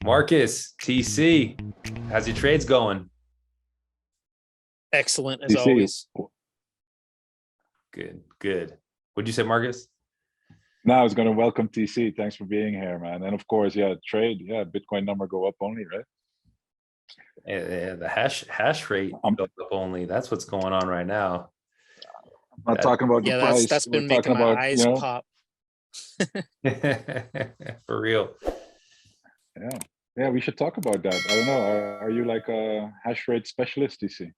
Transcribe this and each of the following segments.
Marcus, TC, how's your trades going? Excellent as DC. always. Good, good. What'd you say, Marcus? Now I was going to welcome TC. Thanks for being here, man. And of course, yeah, trade. Yeah, Bitcoin number go up only, right? Yeah, the hash rate goes up only. That's what's going on right now. I'm not talking about the Yeah, price. that's We're been making talking my about, eyes pop. For real. Yeah, we should talk about that. I don't know. Are you like a hash rate specialist, TC?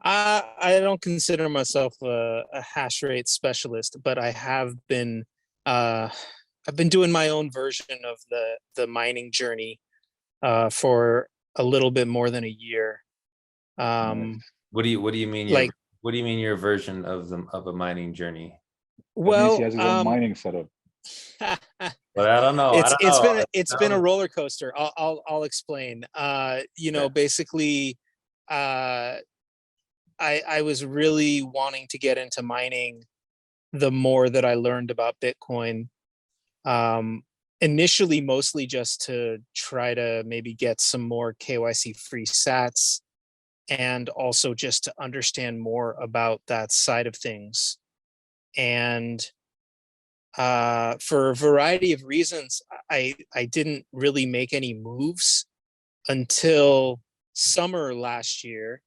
I don't consider myself a hash rate specialist, but I have been. I've been doing my own version of the mining journey for a little bit more than a year. What do you mean? What do you mean your version of a mining journey? Well, he has his own mining setup. But I don't know. It's been a roller coaster. I'll explain. Basically, I was really wanting to get into mining the more that I learned about Bitcoin. Initially, mostly just to try to maybe get some more KYC free sats, and also just to understand more about that side of things. And for a variety of reasons, I didn't really make any moves until summer last year.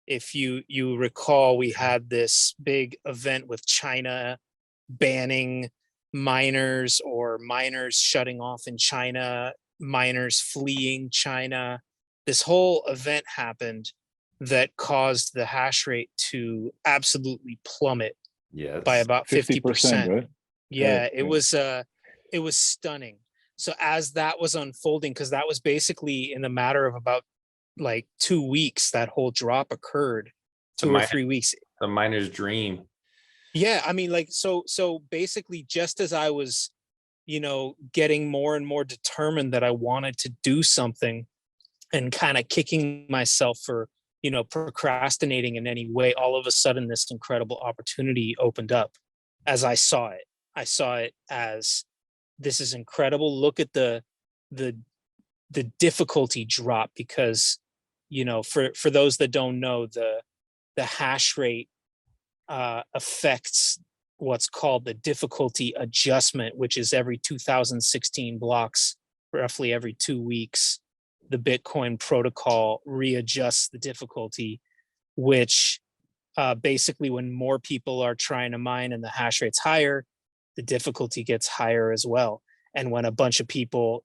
If you recall, we had this big event with China banning miners, or miners shutting off in China, miners fleeing China. This whole event happened that caused the hash rate to absolutely plummet by about 50%. Right? Yeah, it was stunning. So as that was unfolding, because that was basically in a matter of about like 2 weeks, that whole drop occurred. 2 or 3 weeks. The miner's dream. Yeah, I mean, like, so basically, just as I was, getting more and more determined that I wanted to do something, and kind of kicking myself for, procrastinating in any way, all of a sudden this incredible opportunity opened up. As I saw it as, this is incredible. Look at the difficulty drop, because, for those that don't know, the hash rate affects what's called the difficulty adjustment, which is every 2016 blocks, roughly every 2 weeks, the Bitcoin protocol readjusts the difficulty, which basically, when more people are trying to mine and the hash rate's higher, the difficulty gets higher as well. And when a bunch of people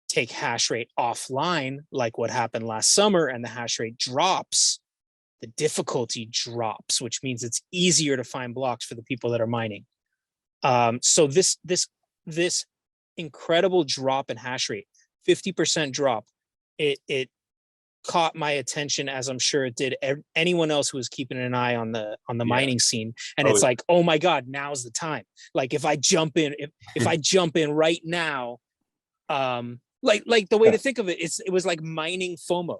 take hash rate offline, like what happened last summer, and the hash rate drops, the difficulty drops, which means it's easier to find blocks for the people that are mining. So this incredible drop in hash rate, 50% drop, it caught my attention, as I'm sure it did anyone else who was keeping an eye on the mining scene. And it's like, oh my God, now's the time. Like, if I jump in, if I jump in right now, like the way to think of it, it was like mining Fomo.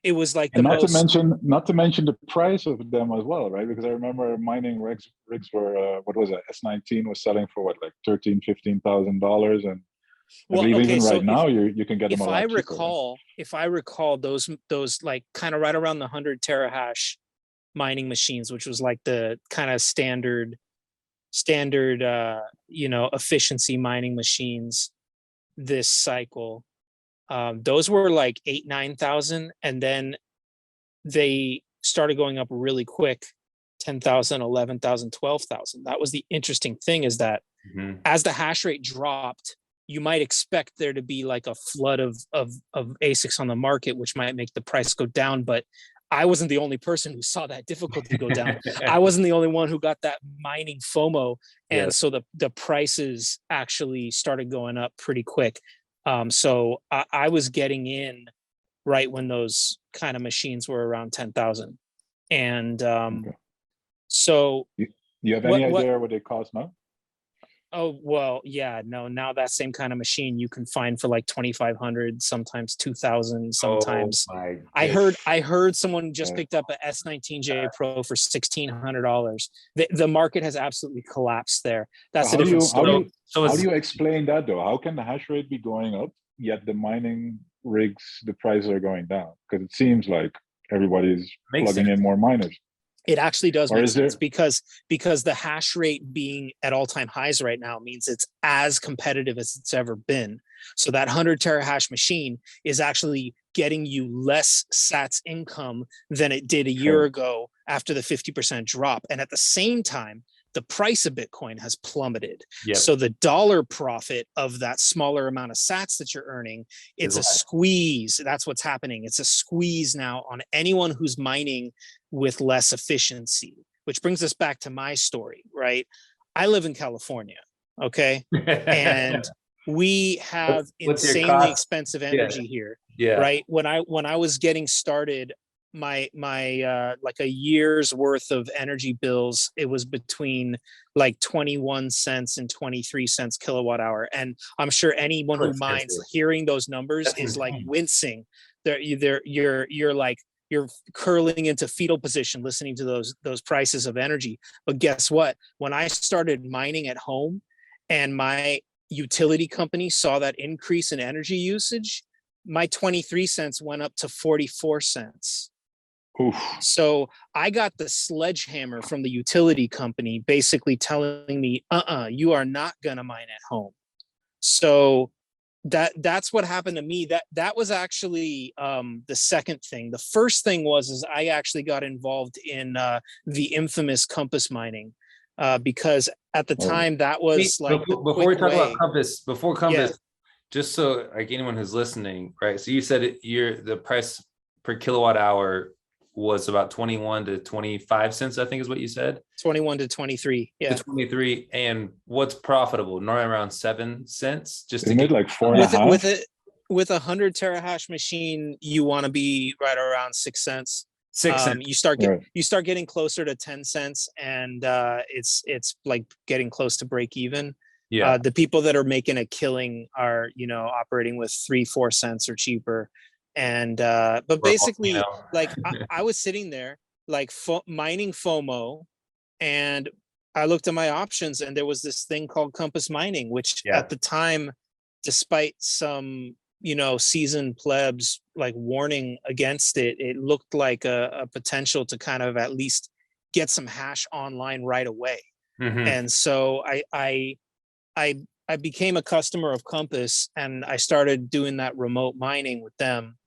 It was like not to mention the price of them as well, right? Because I remember mining rigs were what was it? S19 was selling for what, like $13,000-$15,000, and I believe even right now you can get them a lot cheaper. If I recall, those like kind of right around the 100 terahash mining machines, which was like the kind of standard efficiency mining machines this cycle. Those were like 8,000-9,000, and then they started going up really quick, 10,000, 11,000, 12,000. That was the interesting thing, is that as the hash rate dropped, you might expect there to be like a flood of ASICs on the market, which might make the price go down. But I wasn't the only person who saw that difficulty go down. I wasn't the only one who got that mining FOMO. And so the prices actually started going up pretty quick. So I was getting in right when those kind of machines were around 10,000. And so you have any idea what they cost now? Oh, well, yeah, no, now that same kind of machine you can find for like 2,500, sometimes 2,000, sometimes. I heard someone just picked up a S19J Pro for $1,600. The market has absolutely collapsed there. That's a different story. How do you explain that though? How can the hash rate be going up yet the mining rigs, the prices are going down? Because it seems like everybody's Makes plugging in more miners. It actually does Or make is there- sense because the hash rate being at all-time highs right now means it's as competitive as it's ever been. So that 100 terahash machine is actually getting you less sats income than it did a year ago after the 50% drop. And at the same time, the price of Bitcoin has plummeted. Yep. So the dollar profit of that smaller amount of sats that you're earning, it's a squeeze. That's what's happening. It's a squeeze now on anyone who's mining with less efficiency, which brings us back to my story, right? I live in California, okay? And we have What's your insanely cost? expensive energy here, Yeah. right? When I was getting started, my like a year's worth of energy bills, it was between like 21 cents and 23 cents kilowatt hour. And I'm sure anyone who mines hearing those numbers is like wincing. You're like, you're curling into fetal position listening to those prices of energy. But guess what? When I started mining at home and my utility company saw that increase in energy usage, my 23 cents went up to 44 cents. Oof. So I got the sledgehammer from the utility company basically telling me, you are not gonna mine at home. So that's what happened to me. That was actually the second thing. The first thing was I actually got involved in the infamous Compass mining because at the time that was like before we talk about Compass, just so like anyone who's listening, right? So you said the price per kilowatt hour was about 21 to 25 cents, I think is what you said. 21 to 23. Yeah. To 23. And what's profitable? Normally around 7 cents. Just Isn't it like 4.5? With a 100 terahash machine, you want to be right around 6 cents. 6 cents. You start getting closer to 10 cents, and it's like getting close to break even. Yeah. The people that are making a killing are operating with 3-4 cents or cheaper. And but basically, like I was sitting there like mining Fomo, and I looked at my options, and there was this thing called Compass Mining, which at the time, despite some seasoned plebs like warning against it, it looked like a potential to kind of at least get some hash online right away. Mm-hmm. And so I became a customer of Compass, and I started doing that remote mining with them.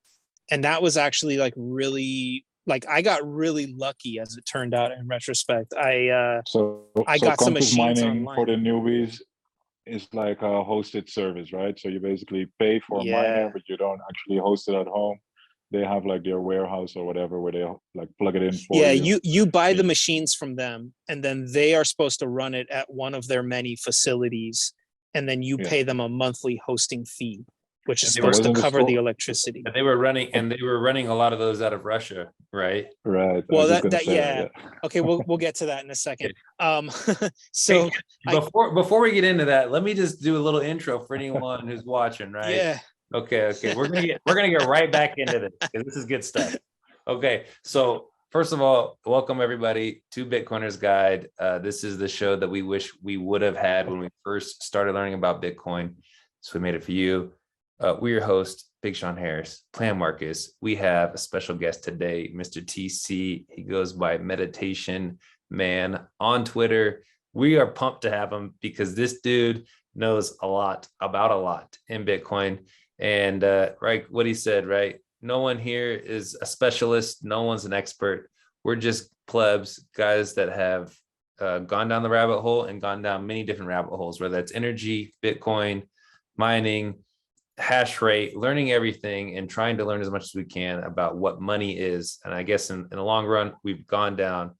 And that was actually like really, like I got really lucky, as it turned out in retrospect. I got some machines mining online. For the newbies is like a hosted service, right? So you basically pay for a miner, but you don't actually host it at home. They have like their warehouse or whatever where they like plug it in for you. You buy the machines from them, and then they are supposed to run it at one of their many facilities, and then you pay them a monthly hosting fee, which is supposed to cover the electricity. They were running a lot of those out of Russia, right? Right. Well, okay, we'll get to that in a second. So before we get into that, let me just do a little intro for anyone who's watching, right? Yeah. Okay. We're gonna get right back into this because this is good stuff. Okay, so first of all, welcome everybody to Bitcoiner's Guide. This is the show that we wish we would have had when we first started learning about Bitcoin. So we made it for you. We're your host, Big Sean Harris, Plan Marcus. We have a special guest today, Mr. TC. He goes by Meditation Man on Twitter. We are pumped to have him because this dude knows a lot about a lot in Bitcoin. And right, what he said, right? No one here is a specialist. No one's an expert. We're just plebs, guys that have gone down the rabbit hole and gone down many different rabbit holes, whether that's energy, Bitcoin, mining, hash rate, learning everything and trying to learn as much as we can about what money is. And I guess in the long run, we've gone down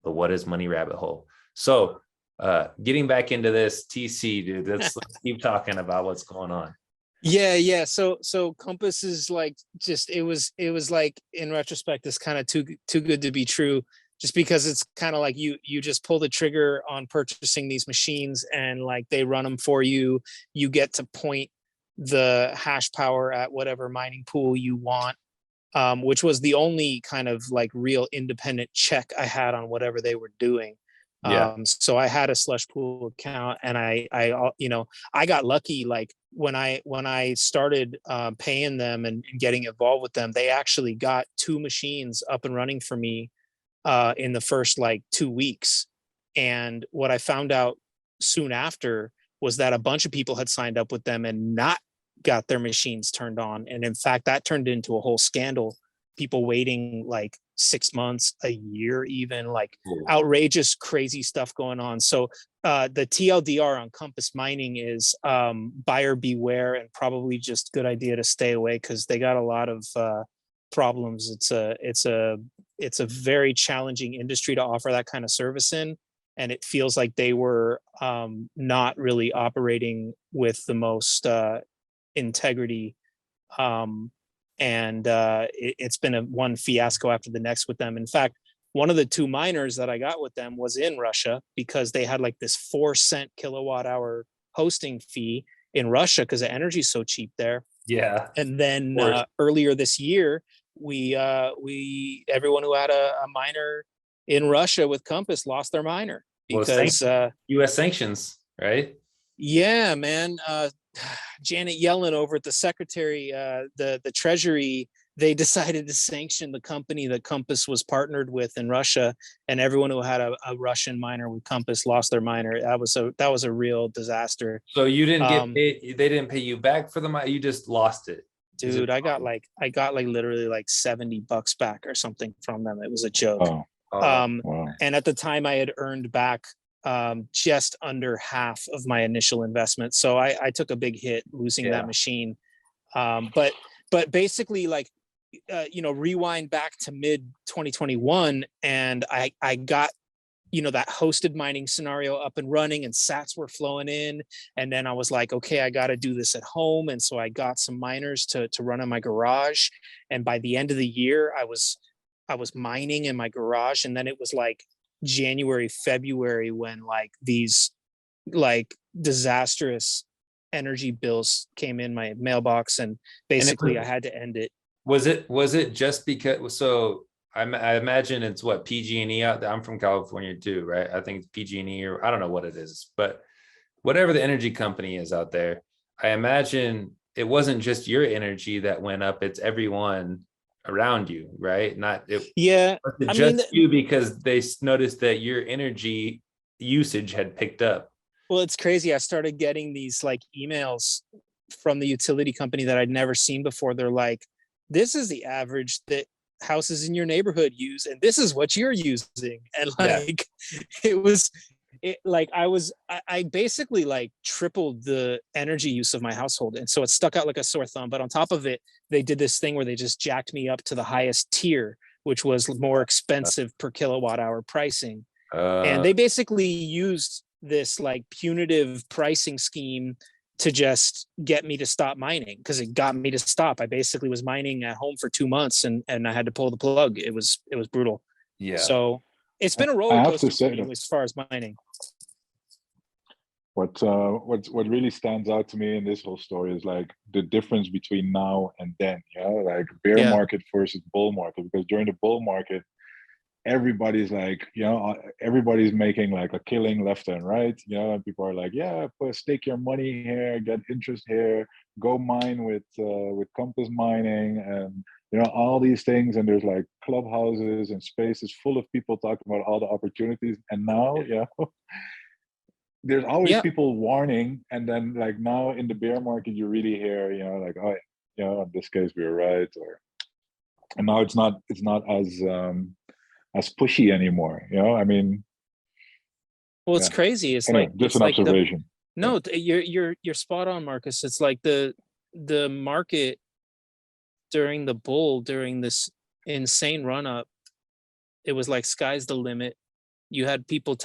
the what is money rabbit hole. So getting back into this, TC, dude, let's keep talking about what's going on. Yeah. So Compass is like it was like in retrospect, it's kind of too good to be true, just because it's kind of like you just pull the trigger on purchasing these machines and like they run them for you. You get to point the hash power at whatever mining pool you want, which was the only kind of like real independent check I had on whatever they were doing. So I had a slush pool account, and I got lucky. Like when I started paying them and getting involved with them, they actually got 2 machines up and running for me in the first like 2 weeks. And what I found out soon after was that a bunch of people had signed up with them and not got their machines turned on. And in fact, that turned into a whole scandal. People waiting like 6 months, a year, even, like outrageous, crazy stuff going on. So the TLDR on Compass Mining is buyer beware, and probably just good idea to stay away because they got a lot of problems. It's a very challenging industry to offer that kind of service in, and it feels like they were not really operating with the most integrity. It's been one fiasco after the next with them. In fact, one of the 2 miners that I got with them was in Russia because they had like this 4-cent kilowatt hour hosting fee in Russia because the energy is so cheap there. Yeah. And then earlier this year, we everyone who had a miner in Russia with Compass lost their miner because U.S. sanctions, right? Yeah, man. Janet Yellen over at the Secretary, the Treasury, they decided to sanction the company that Compass was partnered with in Russia, and everyone who had a Russian miner with Compass lost their miner. That was a real disaster. So you didn't get paid, they didn't pay you back for the miner, you just lost it. Dude, I got like literally like $70 back or something from them. It was a joke. Wow. And at the time I had earned back just under half of my initial investment. So I took a big hit losing that machine. But basically, like, rewind back to mid 2021, and I got, that hosted mining scenario up and running, and sats were flowing in. And then I was like, okay, I got to do this at home. And so I got some miners to run in my garage. And by the end of the year, I was mining in my garage. And then it was like January, February, when like these like disastrous energy bills came in my mailbox, and basically I had to end it. Was it just because, so I imagine it's what, PG&E out there? I'm from California too, right? I think it's PG&E, or I don't know what it is, but whatever the energy company is out there, I imagine it wasn't just your energy that went up, it's everyone around you, right? You because they noticed that your energy usage had picked up. Well, it's crazy. I started getting these like emails from the utility company that I'd never seen before. They're like, this is the average that houses in your neighborhood use, and this is what you're using. And like I basically like tripled the energy use of my household, and so it stuck out like a sore thumb. But on top of it, they did this thing where they just jacked me up to the highest tier, which was more expensive per kilowatt hour pricing. And they basically used this like punitive pricing scheme to just get me to stop mining, because it got me to stop. I basically was mining at home for 2 months, and I had to pull the plug. It was brutal. Yeah. So it's been a roller coaster for me as far as mining. What really stands out to me in this whole story is like the difference between now and then, like bear market versus bull market. Because during the bull market, everybody's like, everybody's making like a killing left and right, and people are like, stake your money here, get interest here, go mine with Compass Mining, and all these things. And there's like clubhouses and spaces full of people talking about all the opportunities. And now, there's always people warning, and then like now in the bear market, you really hear, like, oh, in this case we were right, and now it's not as pushy anymore, I mean. Well, it's crazy. It's anyway, like just an observation. You're spot on, Marcus. It's like the market during the bull, during this insane run up, it was like sky's the limit. You had people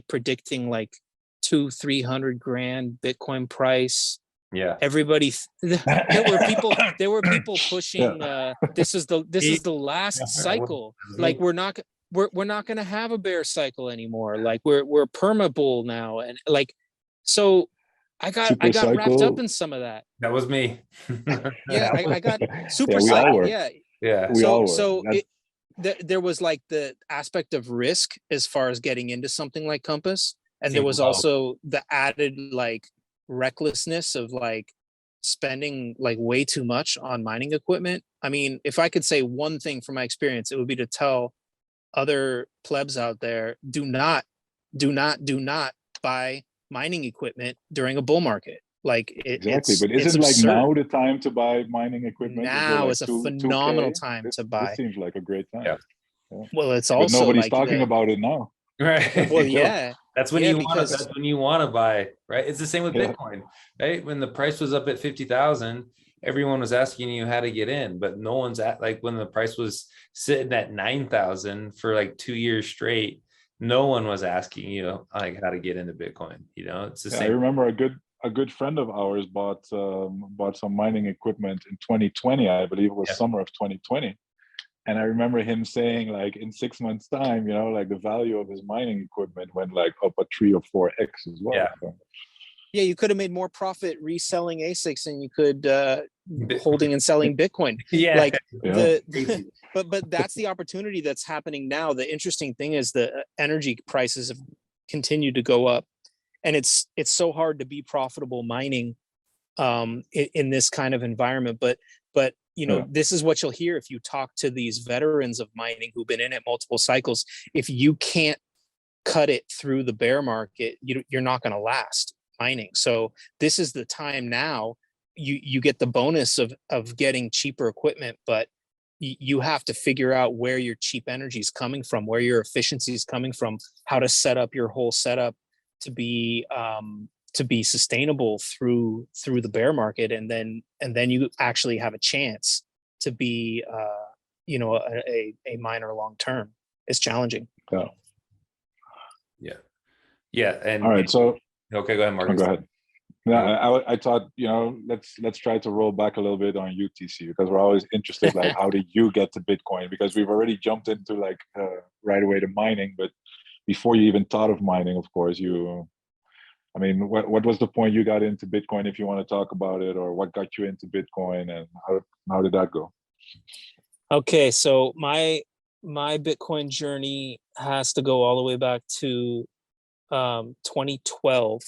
predicting like 200-300 grand Bitcoin price. Yeah. Everybody, there were people pushing. This is the last cycle. Like we're not going to have a bear cycle anymore. Like we're perma bull now, and like, so I got wrapped up in some of that. That was me. I got super cycle. Yeah. There was like the aspect of risk as far as getting into something like Compass, and there was also the added like recklessness of like spending like way too much on mining equipment. I mean, if I could say one thing from my experience, it would be to tell other plebs out there, do not buy mining equipment during a bull market. Like Exactly, but it's isn't like absurd. now the time to buy mining equipment? Is there Now like is a 2K? phenomenal time to buy. This seems like a great time. Yeah. Yeah. Well, it's But also nobody's like talking about it now. Right. well, yeah, That's when yeah, you want to, because that's when you want to buy, right? It's the same with Yeah. Bitcoin, right? When the price was up at 50,000, everyone was asking you how to get in, but no one's at, like, when the price was sitting at 9,000 for like 2 years straight, no one was asking you like how to get into Bitcoin. You know, it's the Yeah, I same. remember a good friend of ours bought some mining equipment in 2020. I believe it was Yeah. summer of 2020. And I remember him saying, like, in 6 months' time, you know, like the value of his mining equipment went like up a 3 or 4x as well. Yeah. So, yeah, you could have made more profit reselling ASICs than you could Bitcoin. holding and selling Bitcoin. Yeah. Like yeah. but that's the opportunity that's happening now. The interesting thing is the energy prices have continued to go up, and it's so hard to be profitable mining in this kind of environment. But you know, Yeah. this is what you'll hear if you talk to these veterans of mining who've been in it multiple cycles. If you can't cut it through the bear market, you're not going to last mining. So this is the time now. You get the bonus of getting cheaper equipment, but you have to figure out where your cheap energy is coming from, where your efficiency is coming from, how to set up your whole setup to be sustainable through the bear market, and then you actually have a chance to be you know, a miner long term. It's challenging. Yeah. Yeah. Yeah. And All right. So okay, go ahead, Marcus. go ahead. Yeah, I thought, you know, let's try to roll back a little bit on UTC, because we're always interested, like, how did you get to Bitcoin? Because we've already jumped into like right away to mining, but before you even thought of mining, of course, I mean, what was the point you got into Bitcoin, if you want to talk about it, or what got you into Bitcoin, and how did that go? Okay, so my Bitcoin journey has to go all the way back to 2012,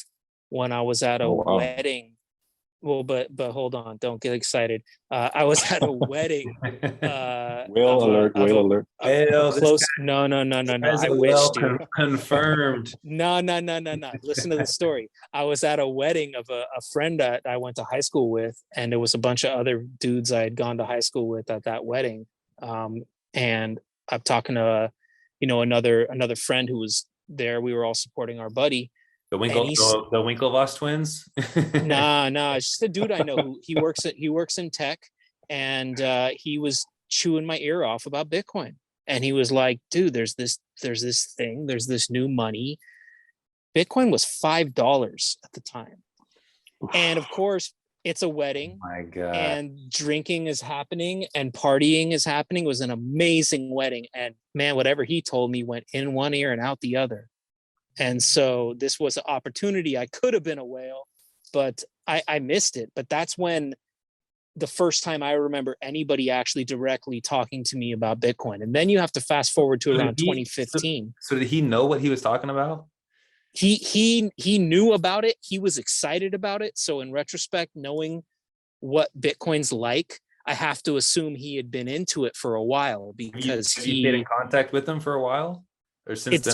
when I was at a wow. wedding. Well, but hold on, don't get excited. I was at a wedding. Whale alert! Whale alert! Close. No. I wish, dude. Confirmed. No. Listen to the story. I was at a wedding of a friend that I went to high school with, and there was a bunch of other dudes I had gone to high school with at that wedding. And I'm talking to, you know, another friend who was there. We were all supporting our buddy. The Winklevoss twins. Nah, it's just a dude I know who he works in tech, and he was chewing my ear off about Bitcoin. And he was like, dude, there's this thing, there's this new money. Bitcoin was $5 at the time. And of course, it's a wedding. Oh my God. And drinking is happening and partying is happening. It was an amazing wedding. And man, whatever he told me went in one ear and out the other. And so this was an opportunity. I could have been a whale, but I missed it. But that's when the first time I remember anybody actually directly talking to me about Bitcoin. And then you have to fast forward to around 2015. So did he know what he was talking about? He knew about it. He was excited about it. So in retrospect, knowing what Bitcoin's like, I have to assume he had been into it for a while, because have you been in contact with him for a while, or since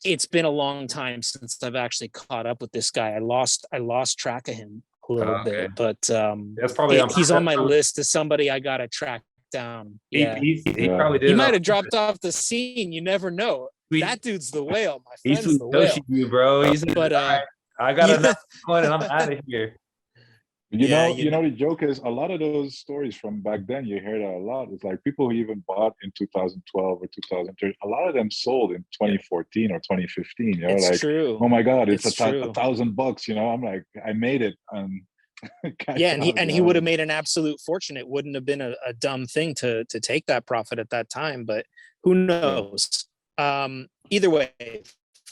it's been a long time since I've actually caught up with this guy. I lost track of him a little bit, but that's probably he's on my list as somebody I gotta track down. Yeah, he probably did. He might have dropped off the scene. You never know. That dude's the whale. My friend's the whale. You, bro. He's but I got enough coin and I'm out of here. You know, the joke is, a lot of those stories from back then, you hear that a lot. It's like people who even bought in 2012 or 2013, a lot of them sold in 2014 or 2015. You know, it's like, true. Oh my God, it's $1,000. You know, I'm like, I made it. Yeah, and he would have made an absolute fortune. It wouldn't have been a dumb thing to take that profit at that time. But who knows? Either way,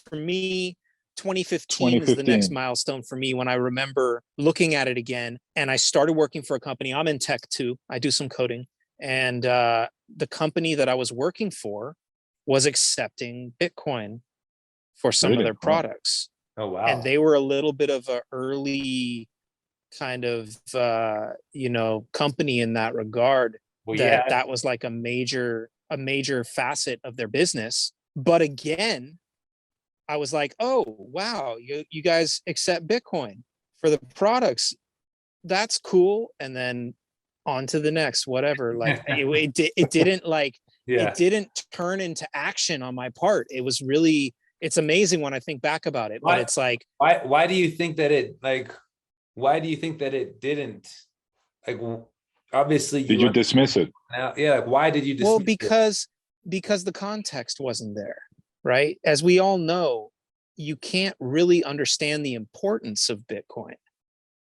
for me, 2015 is the next milestone for me, when I remember looking at it again. And I started working for a company. I'm in tech too. I do some coding. And the company that I was working for was accepting Bitcoin for some of their products. Oh, wow. And they were a little bit of a early kind of company in that regard. Well, That was like a major facet of their business. But again, I was like, oh wow, you guys accept Bitcoin for the products. That's cool. And then on to the next, whatever. Like it didn't like Yeah. it didn't turn into action on my part. It was really, it's amazing when I think back about it. But it's like, why do you think that it didn't? Like, obviously Did you dismiss it? now, yeah, like, why did you dismiss well, it? because the context wasn't there, right? As we all know, you can't really understand the importance of Bitcoin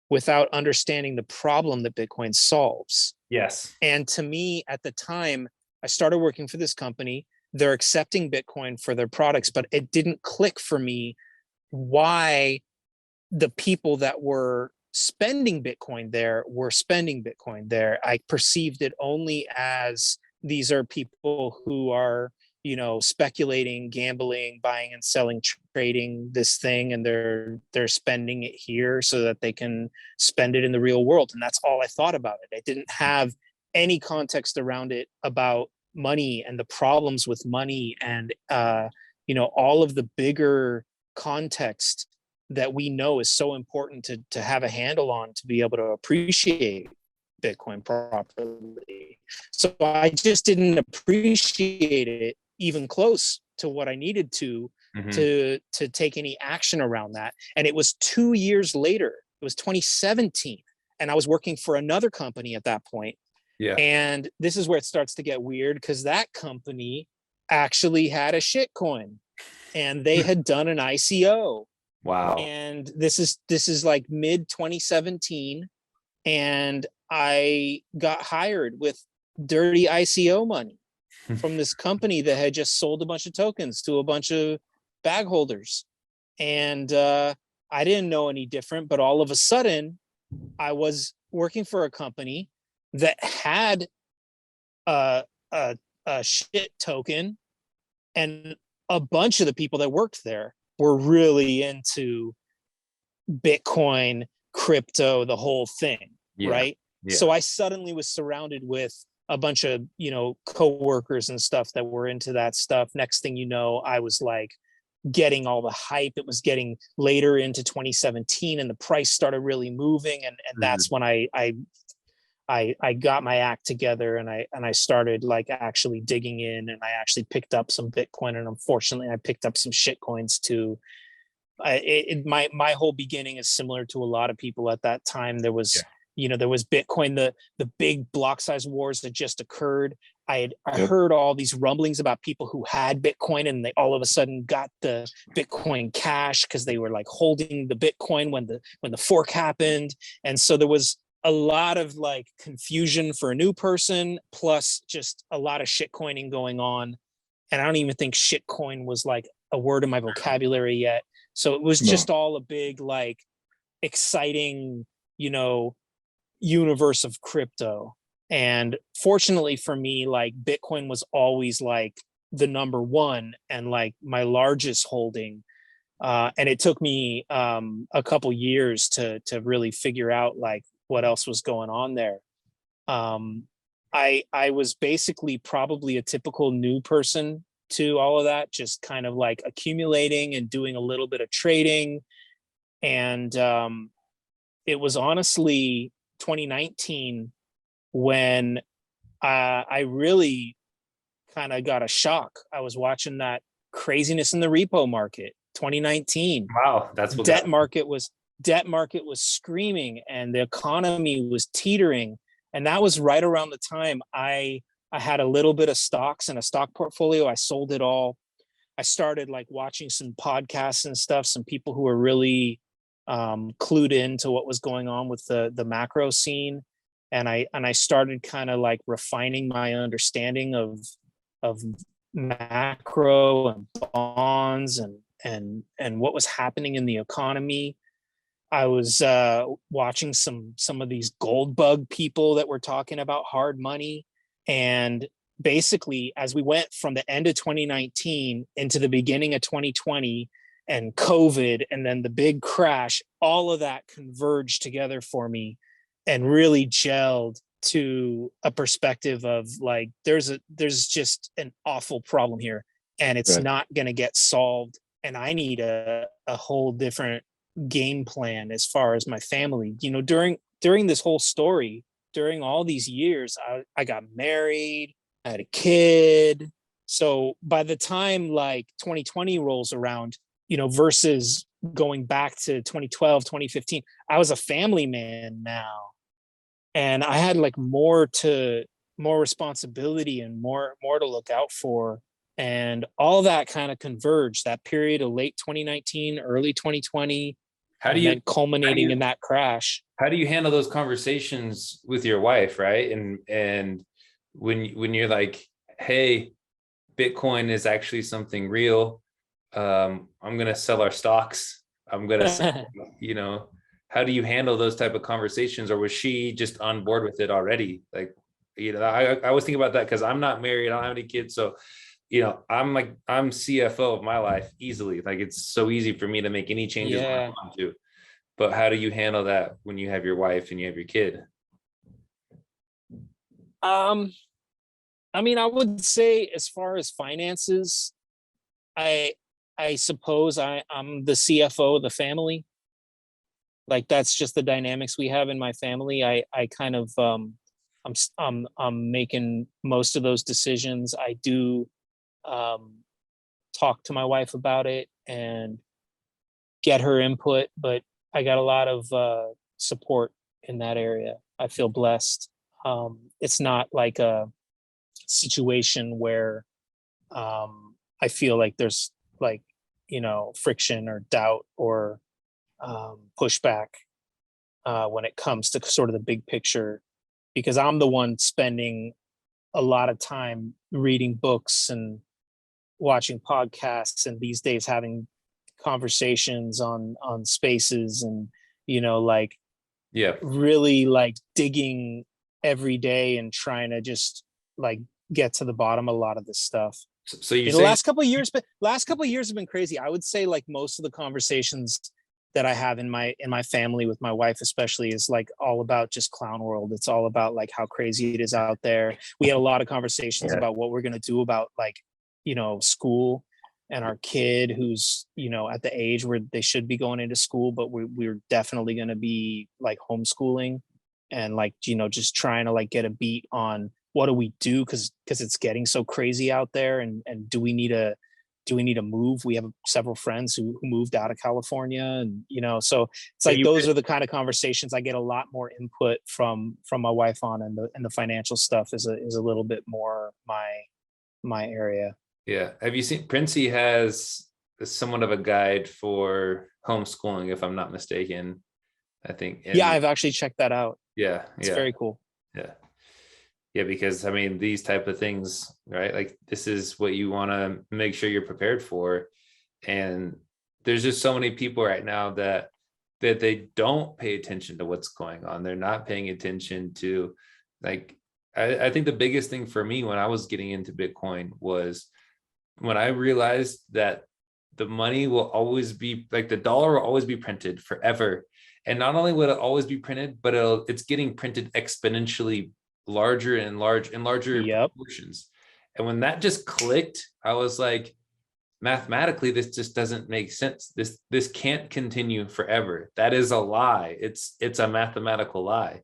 without understanding the problem that Bitcoin solves. Yes. And to me, at the time, I started working for this company. They're accepting Bitcoin for their products, but it didn't click for me why the people that were spending Bitcoin there were spending Bitcoin there. I perceived it only as these are people who are, speculating, gambling, buying and selling, trading this thing, and they're spending it here so that they can spend it in the real world. And that's all I thought about it. I didn't have any context around it about money and the problems with money and all of the bigger context that we know is so important to have a handle on, to be able to appreciate Bitcoin properly. So I just didn't appreciate it even close to what I needed to take any action around that. And it was 2 years later, it was 2017, and I was working for another company at that point. Yeah. And this is where it starts to get weird, because that company actually had a shitcoin and they had done an ICO. Wow. And this is like mid 2017, and I got hired with dirty ICO money from this company that had just sold a bunch of tokens to a bunch of bag holders. And I didn't know any different, but all of a sudden I was working for a company that had a shit token, and a bunch of the people that worked there were really into Bitcoin, crypto, the whole thing, right? Yeah. So I suddenly was surrounded with a bunch of, coworkers and stuff that were into that stuff. Next thing you know, I was like getting all the hype. It was getting later into 2017, and the price started really moving, and that's when I got my act together, and I started like actually digging in, and I actually picked up some Bitcoin, and unfortunately I picked up some shit coins too. My whole beginning is similar to a lot of people at that time. There was there was Bitcoin, the big block size wars that just occurred. I heard all these rumblings about people who had Bitcoin, and they all of a sudden got the Bitcoin Cash because they were like holding the Bitcoin when the fork happened. And so there was a lot of like confusion for a new person, plus just a lot of shitcoining going on. And I don't even think shitcoin was like a word in my vocabulary yet. So it was just all a big, like, exciting, universe of crypto. And fortunately for me, like, Bitcoin was always like the number one and like my largest holding. And it took me a couple years to really figure out like what else was going on there. I was basically probably a typical new person to all of that, just kind of like accumulating and doing a little bit of trading. And it was honestly 2019 when I really kind of got a shock. I was watching that craziness in the repo market, 2019. Wow, that's what debt market was screaming, and the economy was teetering. And that was right around the time I had a little bit of stocks and a stock portfolio. I sold it all. I started like watching some podcasts and stuff, some people who were really clued into what was going on with the macro scene. And I started kind of like refining my understanding of macro and bonds and what was happening in the economy. I was watching some of these Goldbug people that were talking about hard money. And basically, as we went from the end of 2019 into the beginning of 2020, and COVID, and then the big crash, all of that converged together for me and really gelled to a perspective of like, there's just an awful problem here, and it's not going to get solved. And I need a whole different game plan as far as my family. You know, during this whole story, during all these years, I got married, I had a kid. So by the time like 2020 rolls around, you know, versus going back to 2012, 2015, I was a family man now. And I had like more responsibility and more to look out for. And all that kind of converged, that period of late 2019, early 2020, then culminating in that crash. How do you handle those conversations with your wife, right? And when you're like, hey, Bitcoin is actually something real. I'm going to sell our stocks. I'm going to, you know, how do you handle those type of conversations? Or was she just on board with it already? Like, you know, I was thinking about that because I'm not married. I don't have any kids. So, you know, I'm CFO of my life easily. Like, it's so easy for me to make any changes when I want to. But how do you handle that when you have your wife and you have your kid? I mean, I would say as far as finances, I suppose I'm the CFO of the family. Like, that's just the dynamics we have in my family. I kind of I'm making most of those decisions. I do talk to my wife about it and get her input, but I got a lot of support in that area. I feel blessed. It's not like a situation where I feel like there's like, you know, friction or doubt or pushback when it comes to sort of the big picture, because I'm the one spending a lot of time reading books and watching podcasts, and these days having conversations on spaces, and, you know, like, really like digging every day and trying to just like get to the bottom of a lot of this stuff. So you know, last couple of years have been crazy. I would say like most of the conversations that I have in my family with my wife especially is like all about just clown world. It's all about like how crazy it is out there. We had a lot of conversations about what we're going to do about like, you know, school and our kid who's, you know, at the age where they should be going into school, but we're definitely going to be like homeschooling and like, you know, just trying to like get a beat on what do we do? Cause it's getting so crazy out there. And do we need to move? We have several friends who moved out of California, and, you know, so it's like, those are the kind of conversations I get a lot more input from my wife on, and the financial stuff is a little bit more my area. Yeah. Have you seen Princey has somewhat of a guide for homeschooling, if I'm not mistaken, I think. Yeah, I've actually checked that out. Yeah. It's very cool. Yeah. Yeah, because I mean, these type of things, right? Like, this is what you want to make sure you're prepared for. And there's just so many people right now that they don't pay attention to what's going on. They're not paying attention to, like, I think the biggest thing for me when I was getting into Bitcoin was when I realized that the money will always be, like, the dollar will always be printed forever. And not only will it always be printed, but it's getting printed exponentially larger and larger proportions. And when that just clicked, I was like, mathematically, this just doesn't make sense. This can't continue forever. That is a lie. It's a mathematical lie.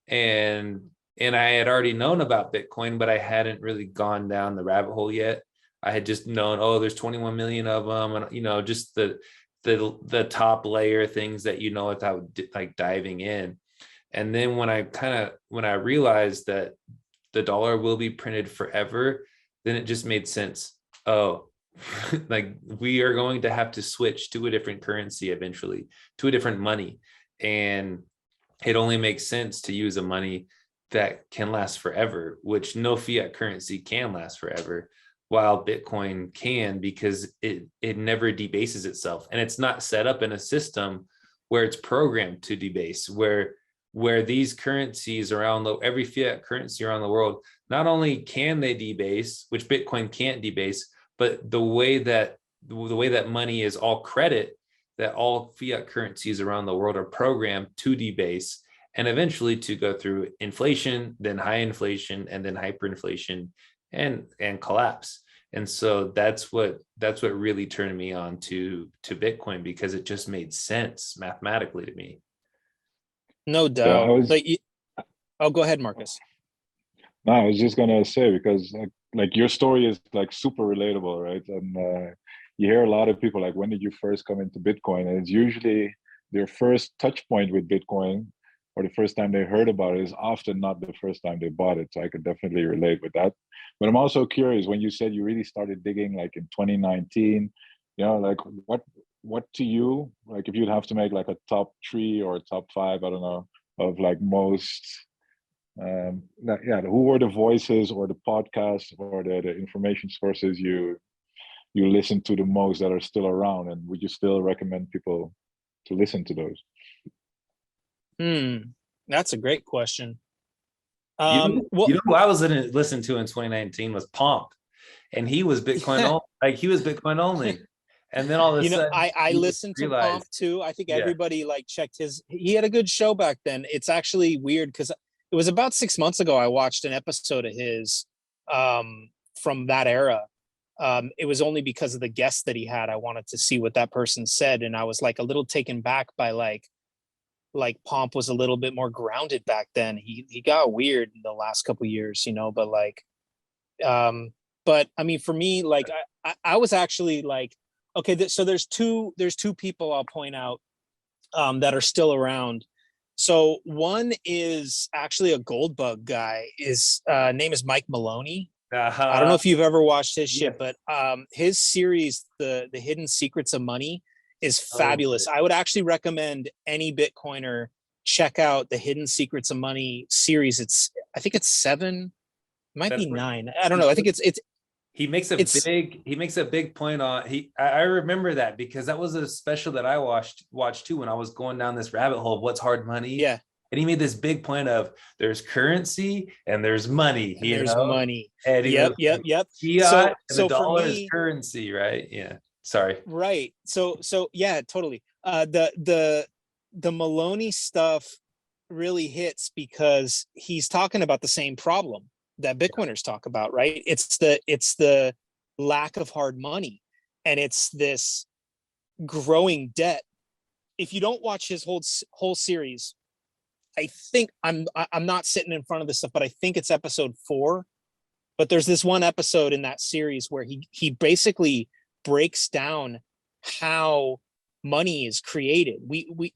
And I had already known about Bitcoin, but I hadn't really gone down the rabbit hole yet. I had just known, oh, there's 21 million of them, and, you know, just the top layer things that, you know, without like diving in. And then when I realized that the dollar will be printed forever, then it just made sense. Oh, like, we are going to have to switch to a different currency eventually, to a different money. And it only makes sense to use a money that can last forever, which no fiat currency can last forever, while Bitcoin can, because it never debases itself. And it's not set up in a system where it's programmed to debase, where these currencies around every fiat currency around the world, not only can they debase, which Bitcoin can't debase, but the way that the way that money is all credit, that all fiat currencies around the world are programmed to debase and eventually to go through inflation, then high inflation, and then hyperinflation and collapse. And so that's what really turned me on to Bitcoin, because it just made sense mathematically to me. No doubt. Oh, go ahead, Marcus. No, I was just gonna say, because like your story is like super relatable, right? And you hear a lot of people like, when did you first come into Bitcoin? And it's usually their first touch point with Bitcoin, or the first time they heard about it, is often not the first time they bought it. So I could definitely relate with that. But I'm also curious, when you said you really started digging like in 2019, like what to you, like if you'd have to make like a top 3 or a top 5, I don't know, of like most who were the voices or the podcasts or the information sources you listen to the most that are still around, and would you still recommend people to listen to those? That's a great question. Who I was listening to in 2019 was Pomp, and he was Bitcoin only. He was Bitcoin only. And then all of a sudden, I listened to Pomp too. I think everybody like checked he had a good show back then. It's actually weird because it was about 6 months ago I watched an episode of his from that era. It was only because of the guest that he had. I wanted to see what that person said, and I was like a little taken back by like Pomp was a little bit more grounded back then. He got weird in the last couple of years, but like but I mean, for me, like I was actually like, okay, so there's two people I'll point out that are still around. So one is actually a Goldbug guy. His name is Mike Maloney. I don't know if you've ever watched his shit, but his series, the Hidden Secrets of Money, is fabulous. I would actually recommend any Bitcoiner check out the Hidden Secrets of Money series. I think it's 7, might be 9. I don't know. I think it's he makes a big point on I remember that, because that was a special that I watched too when I was going down this rabbit hole of what's hard money. Yeah. And he made this big point of there's currency and there's money. And there's money. And yep. Fiat and so the dollar is me, currency, right? Yeah. Sorry. Right. So yeah, totally. The Maloney stuff really hits because he's talking about the same problem that Bitcoiners talk about, right? It's the lack of hard money, and it's this growing debt. If you don't watch his whole series, I think I'm not sitting in front of this stuff, but I think it's episode 4. But there's this one episode in that series where he basically breaks down how money is created.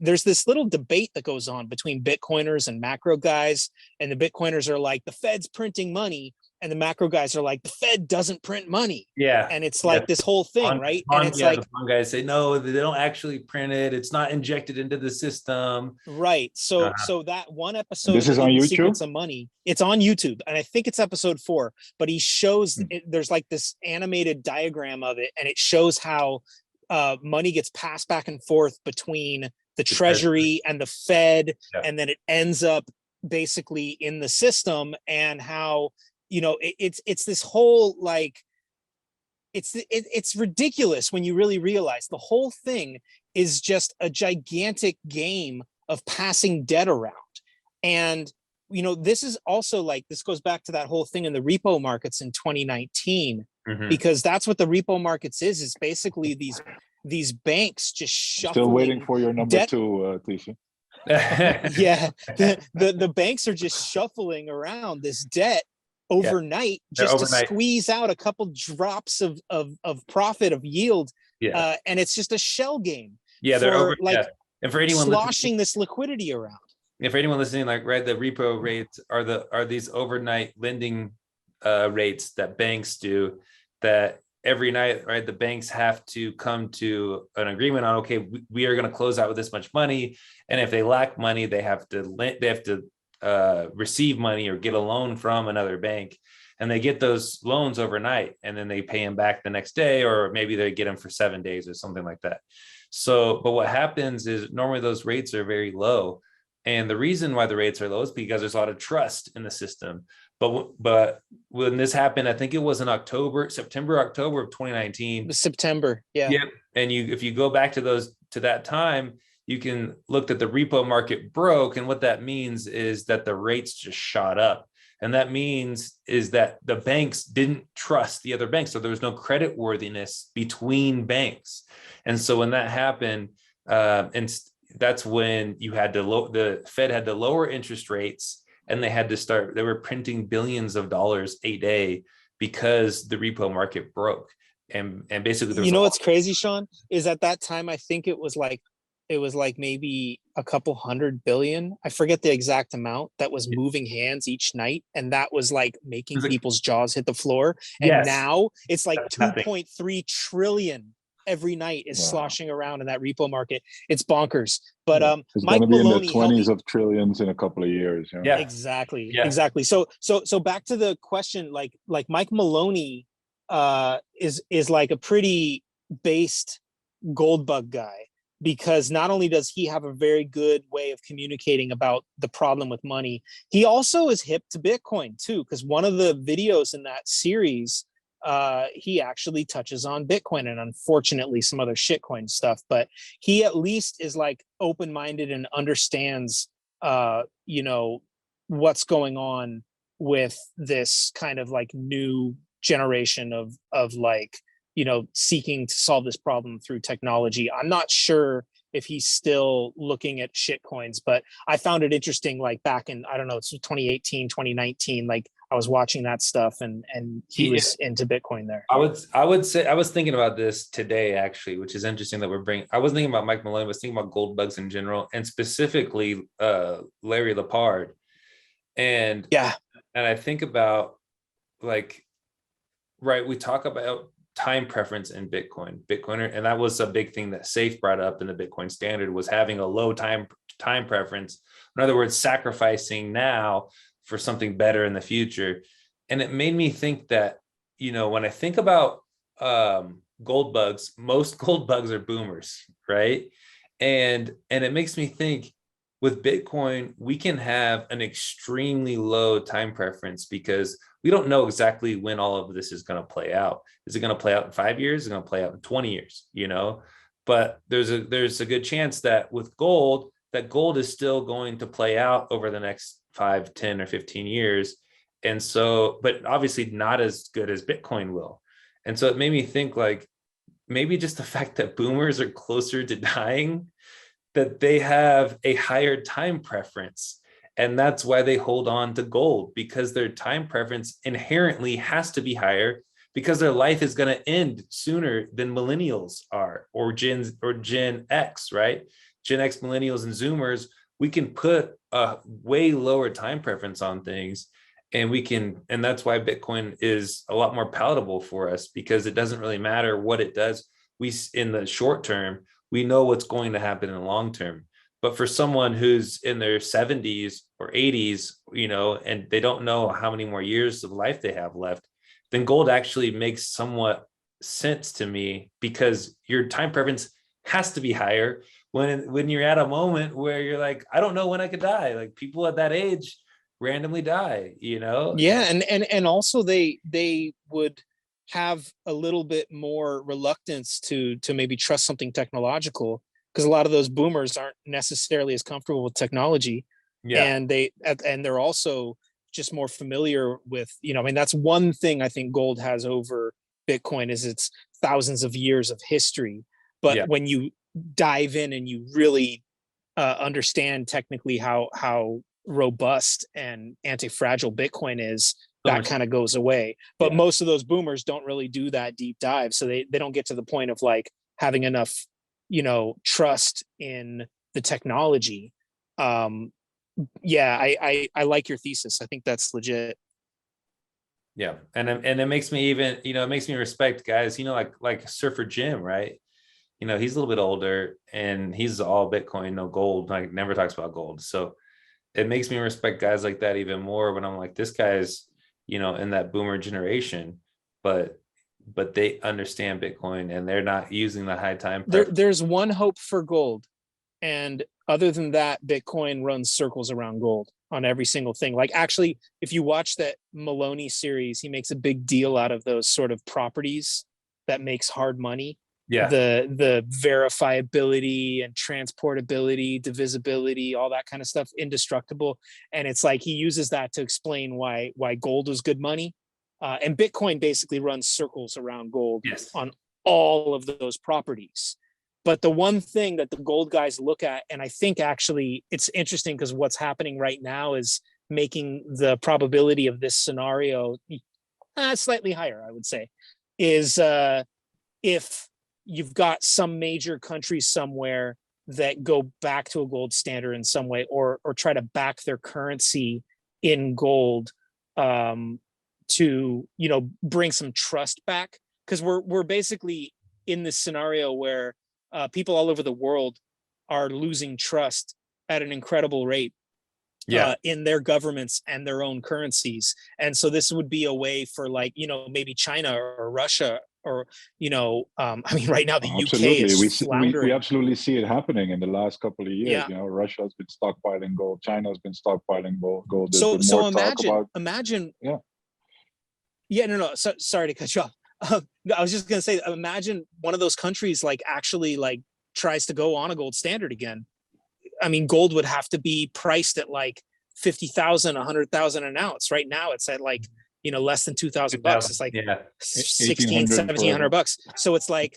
There's this little debate that goes on between Bitcoiners and macro guys, and the Bitcoiners are like, the Fed's printing money, and the macro guys are like, the Fed doesn't print money. Yeah. And it's like this whole thing, right? And it's like, the guys say, no, they don't actually print it. It's not injected into the system. Right. So that one episode, this is on YouTube? Secrets of Money, it's on YouTube, and I think it's episode 4, but he shows there's like this animated diagram of it, and it shows how money gets passed back and forth between the Treasury and the Fed, and then it ends up basically in the system, and how it's this whole like it's ridiculous when you really realize the whole thing is just a gigantic game of passing debt around. And this is also like, this goes back to that whole thing in the repo markets in 2019, because that's what the repo markets is basically these banks just shuffling. Still waiting for your number 2, Tisha. Yeah, the banks are just shuffling around this debt overnight, just to squeeze out a couple drops of profit, of yield. And it's just a shell game. They're and for anyone sloshing this liquidity around. If for anyone listening, like, right, the repo rates are these overnight lending rates that banks do, that every night, right, the banks have to come to an agreement on, okay, we are going to close out with this much money, and if they lack money, they have to receive money or get a loan from another bank, and they get those loans overnight, and then they pay them back the next day, or maybe they get them for 7 days or something like that. So, but what happens is normally those rates are very low, And the reason why the rates are low is because there's a lot of trust in the system. But when this happened, I think it was in September, October of 2019. September, yeah. Yep. And if you go back to that time, you can look that the repo market broke. And what that means is that the rates just shot up. And that means is that the banks didn't trust the other banks. So there was no credit worthiness between banks. And so when that happened, and that's when you had the Fed had to lower interest rates, and they were printing billions of dollars a day because the repo market broke. And basically, you know what's crazy, Sean, is at that time I think it was like maybe a couple $100 billion. I forget the exact amount that was moving hands each night, and that was like making people's jaws hit the floor. And yes, now it's like 2.3 trillion every night is sloshing around in that repo market. It's bonkers. But it's Mike going to be Maloney, in the 20s of trillions in a couple of years. You know? Yeah, exactly, yeah. exactly. So back to the question, like Mike Maloney is like a pretty based Goldbug guy, because not only does he have a very good way of communicating about the problem with money, he also is hip to Bitcoin too, because one of the videos in that series, he actually touches on Bitcoin and unfortunately some other shitcoin stuff, but he at least is like open-minded and understands you know, what's going on with this kind of like new generation of like, you know, seeking to solve this problem through technology. I'm not sure if he's still looking at shit coins, but I found it interesting, like back in, I don't know, it's 2018, 2019, like I was watching that stuff and he was into Bitcoin there. I would say, I was thinking about this today, actually, which is interesting that I was thinking about Mike Maloney, I was thinking about Goldbugs in general, and specifically Larry Lepard. And I think about like, right, we talk about time preference in Bitcoiner, and that was a big thing that Safe brought up in the Bitcoin standard, was having a low time preference. In other words, sacrificing now for something better in the future. And it made me think that, you know, when I think about gold bugs, most gold bugs are boomers, right? And it makes me think, with Bitcoin, we can have an extremely low time preference because we don't know exactly when all of this is going to play out. Is it going to play out in 5 years? Is it going to play out in 20 years? You know, but there's a good chance that with gold, that gold is still going to play out over the next 5, 10, or 15 years. And so, but obviously not as good as Bitcoin will. And so it made me think, like, maybe just the fact that boomers are closer to dying, that they have a higher time preference. And that's why they hold on to gold, because their time preference inherently has to be higher, because their life is going to end sooner than millennials are, or Gen X, right? Gen X, millennials, and Zoomers, we can put a way lower time preference on things, and that's why Bitcoin is a lot more palatable for us, because it doesn't really matter what it does. In the short term, we know what's going to happen in the long term. But for someone who's in their 70s or 80s, you know, and they don't know how many more years of life they have left, then gold actually makes somewhat sense to me, because your time preference has to be higher when you're at a moment where you're like, I don't know when I could die. Like, people at that age randomly die, you know? Yeah, and also they would have a little bit more reluctance to maybe trust something technological, because a lot of those boomers aren't necessarily as comfortable with technology. And they're also just more familiar with, you know, I mean, that's one thing I think gold has over Bitcoin, is its thousands of years of history. But when you dive in and you really understand technically how robust and anti-fragile Bitcoin is, that kind of goes away. But most of those boomers don't really do that deep dive, so they don't get to the point of like having enough, you know, trust in the technology. I like your thesis. I think that's legit. Yeah, and it makes me even, you know, it makes me respect guys, you know, like Surfer Jim, right? You know, he's a little bit older and he's all Bitcoin, no gold, like never talks about gold. So it makes me respect guys like that even more, when I'm like, this guy's, you know, in that boomer generation, but they understand Bitcoin and they're not using the high time. There's one hope for gold, and other than that, Bitcoin runs circles around gold on every single thing. Like actually, if you watch that Maloney series, he makes a big deal out of those sort of properties that makes hard money. Yeah. The verifiability and transportability, divisibility, all that kind of stuff, indestructible. And it's like he uses that to explain why gold was good money. And Bitcoin basically runs circles around gold on all of those properties. But the one thing that the gold guys look at, and I think actually it's interesting because what's happening right now is making the probability of this scenario slightly higher, I would say, is if you've got some major countries somewhere that go back to a gold standard in some way, or try to back their currency in gold, to, you know, bring some trust back. Because we're basically in this scenario where people all over the world are losing trust at an incredible rate in their governments and their own currencies. And so this would be a way for, like, you know, maybe China or Russia or, you know, I mean, right now the UK is floundering. We absolutely see it happening in the last couple of years. Yeah. You know, Russia has been stockpiling gold. China has been stockpiling gold. So imagine. Yeah, no. So, sorry to cut you off. I was just gonna say, imagine one of those countries like actually like tries to go on a gold standard again. I mean, gold would have to be priced at like 50,000, 100,000 an ounce. Right now, it's at like, you know, less than $2,000. It's like 1,700 bucks. So it's like,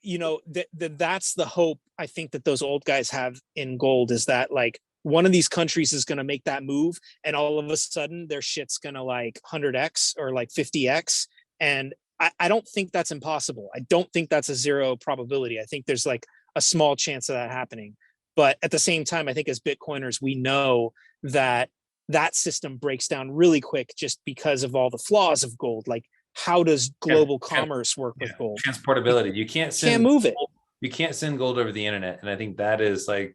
you know, that's the hope I think that those old guys have in gold, is that like one of these countries is going to make that move, and all of a sudden their shit's going to like 100x or like 50x. And I don't think that's impossible. I don't think that's a zero probability. I think there's like a small chance of that happening. But at the same time, I think as Bitcoiners, we know that that system breaks down really quick just because of all the flaws of gold. Like, how does global commerce work with gold? Transportability. You can't move it. You can't send gold over the internet. And I think that is like,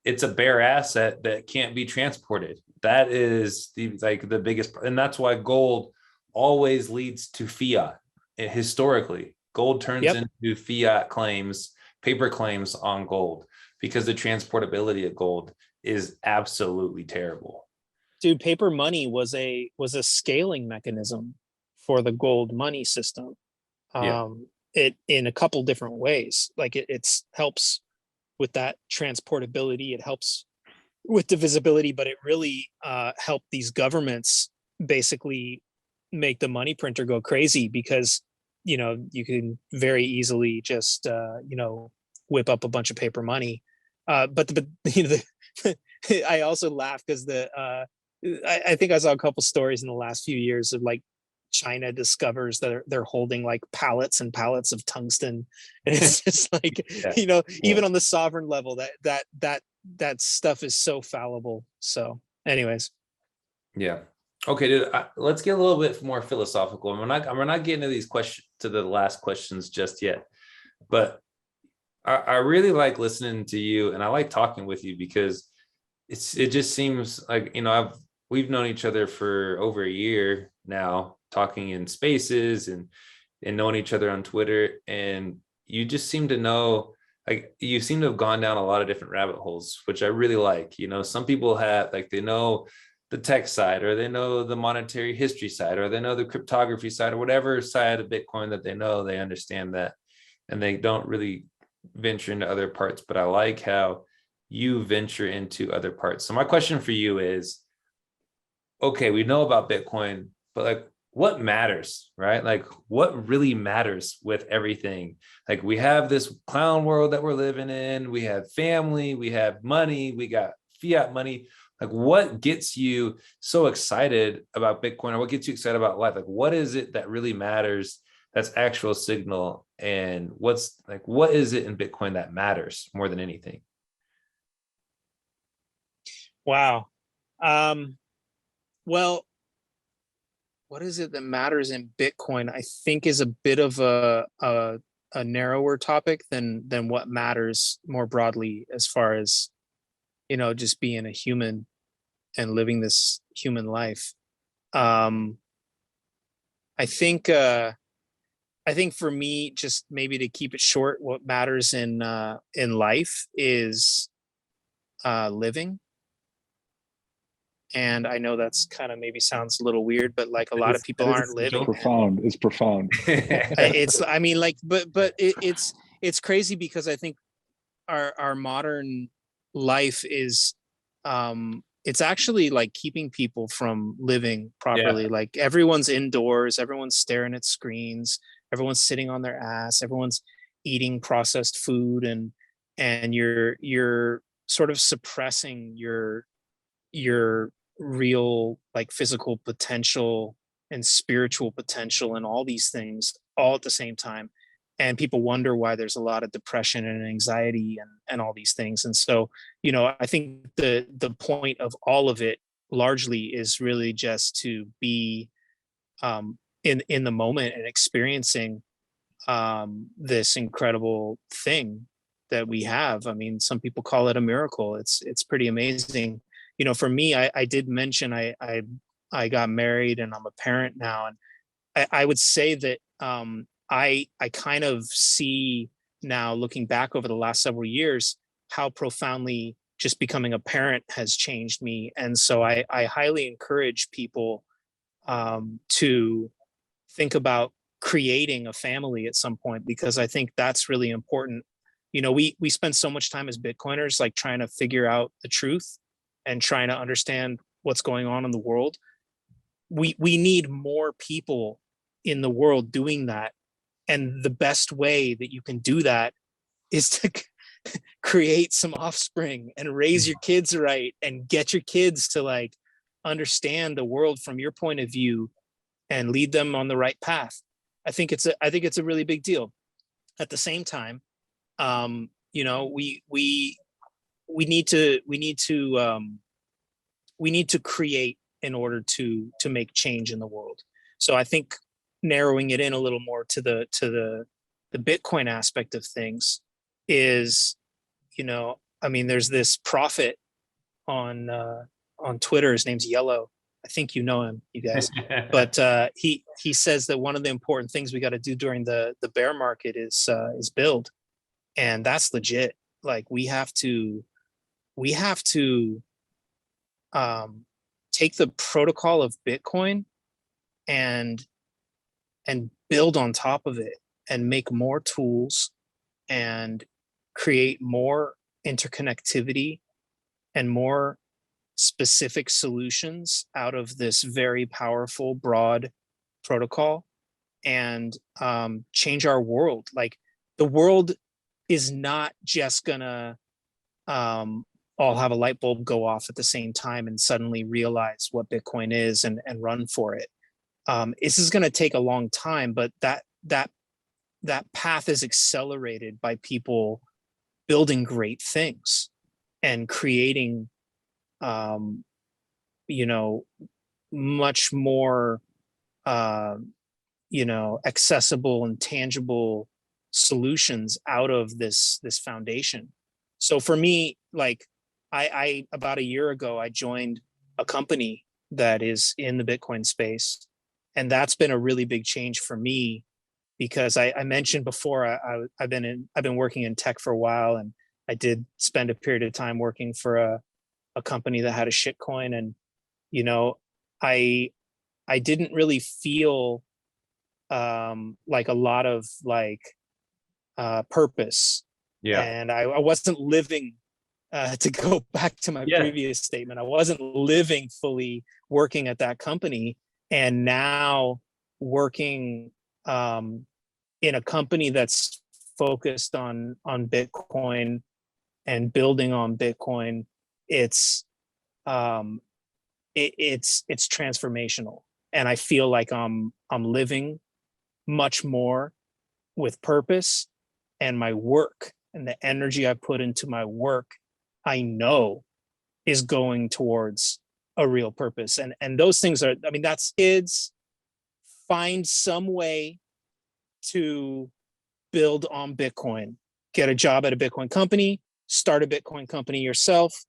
it's a bare asset that can't be transported. That is the biggest, and that's why gold always leads to fiat. Historically, gold turns into fiat claims, paper claims on gold, because the transportability of gold is absolutely terrible. Dude, paper money was a scaling mechanism for the gold money system. It in a couple different ways. Like it's helps with that transportability. It helps with divisibility, but it really helped these governments basically make the money printer go crazy, because, you know, you can very easily just, you know, whip up a bunch of paper money. But you know, I also laugh because I think I saw a couple stories in the last few years of like China discovers that they're holding like pallets and pallets of tungsten, and it's just like, you know, even on the sovereign level, that stuff is so fallible. So, anyways, okay, dude. Let's get a little bit more philosophical. We're not getting to these questions, to the last questions just yet, but I really like listening to you, and I like talking with you because it just seems like, you know, we've known each other for over a year now, talking in spaces and knowing each other on Twitter, and you just seem to know, like, you seem to have gone down a lot of different rabbit holes, which I really like. You know, some people have, like, they know the tech side, or they know the monetary history side, or they know the cryptography side, or whatever side of Bitcoin that they know, they understand that, and they don't really venture into other parts. But I like how you venture into other parts. So my question for you is, okay, we know about Bitcoin, but like, what matters, right? Like, what really matters with everything? Like, we have this clown world that we're living in. We have family, we have money, we got fiat money. Like, what gets you so excited about Bitcoin, or what gets you excited about life? Like, what is it that really matters? That's actual signal. And what is it in Bitcoin that matters more than anything? Wow. Well, what is it that matters in Bitcoin? I think is a bit of a narrower topic than what matters more broadly, as far as, you know, just being a human and living this human life. I think for me, just maybe to keep it short, what matters in life is living. And I know that's kind of maybe sounds a little weird, but like a lot of people aren't living. Profound. It's profound. It's, I mean, like, but it's crazy because I think our modern life is, it's actually like keeping people from living properly. Yeah. Like everyone's indoors, everyone's staring at screens, everyone's sitting on their ass, everyone's eating processed food, and you're sort of suppressing your real like physical potential and spiritual potential and all these things all at the same time. And people wonder why there's a lot of depression and anxiety and all these things. And so, you know, I think the point of all of it largely is really just to be in the moment and experiencing this incredible thing that we have. I mean, some people call it a miracle. It's pretty amazing. You know, for me, I did mention I got married and I'm a parent now, and I would say that I kind of see now, looking back over the last several years, how profoundly just becoming a parent has changed me. And so I highly encourage people to think about creating a family at some point, because I think that's really important. You know, we spend so much time as Bitcoiners like trying to figure out the truth and trying to understand what's going on in the world. We need more people in the world doing that. And the best way that you can do that is to create some offspring and raise your kids right and get your kids to like understand the world from your point of view and lead them on the right path. I think it's a really big deal. At the same time, you know, we need to create in order to make change in the world. So I think narrowing it in a little more to the Bitcoin aspect of things is, you know, I mean, there's this prophet on Twitter. His name's Yellow. I think you know him, you guys. But he says that one of the important things we got to do during the bear market is build, and that's legit. Like we have to take the protocol of Bitcoin and build on top of it and make more tools and create more interconnectivity and more specific solutions out of this very powerful, broad protocol, and change our world. Like the world is not just gonna all have a light bulb go off at the same time and suddenly realize what Bitcoin is and run for it. This is going to take a long time, but that path is accelerated by people building great things and creating, you know, much more, you know, accessible and tangible solutions out of this foundation. So for me, like I about a year ago, I joined a company that is in the Bitcoin space. And that's been a really big change for me, because I mentioned before, I've been working in tech for a while, and I did spend a period of time working for a company that had a shitcoin. And, you know, I didn't really feel like a lot of like purpose. Yeah. And I wasn't living, to go back to my previous statement, I wasn't living fully working at that company. And now working in a company that's focused on Bitcoin and building on Bitcoin, it's transformational. And I feel like I'm living much more with purpose, and my work and the energy I put into my work, I know is going towards a real purpose. And those things are, I mean, that's kids, find some way to build on Bitcoin, get a job at a Bitcoin company, start a Bitcoin company yourself,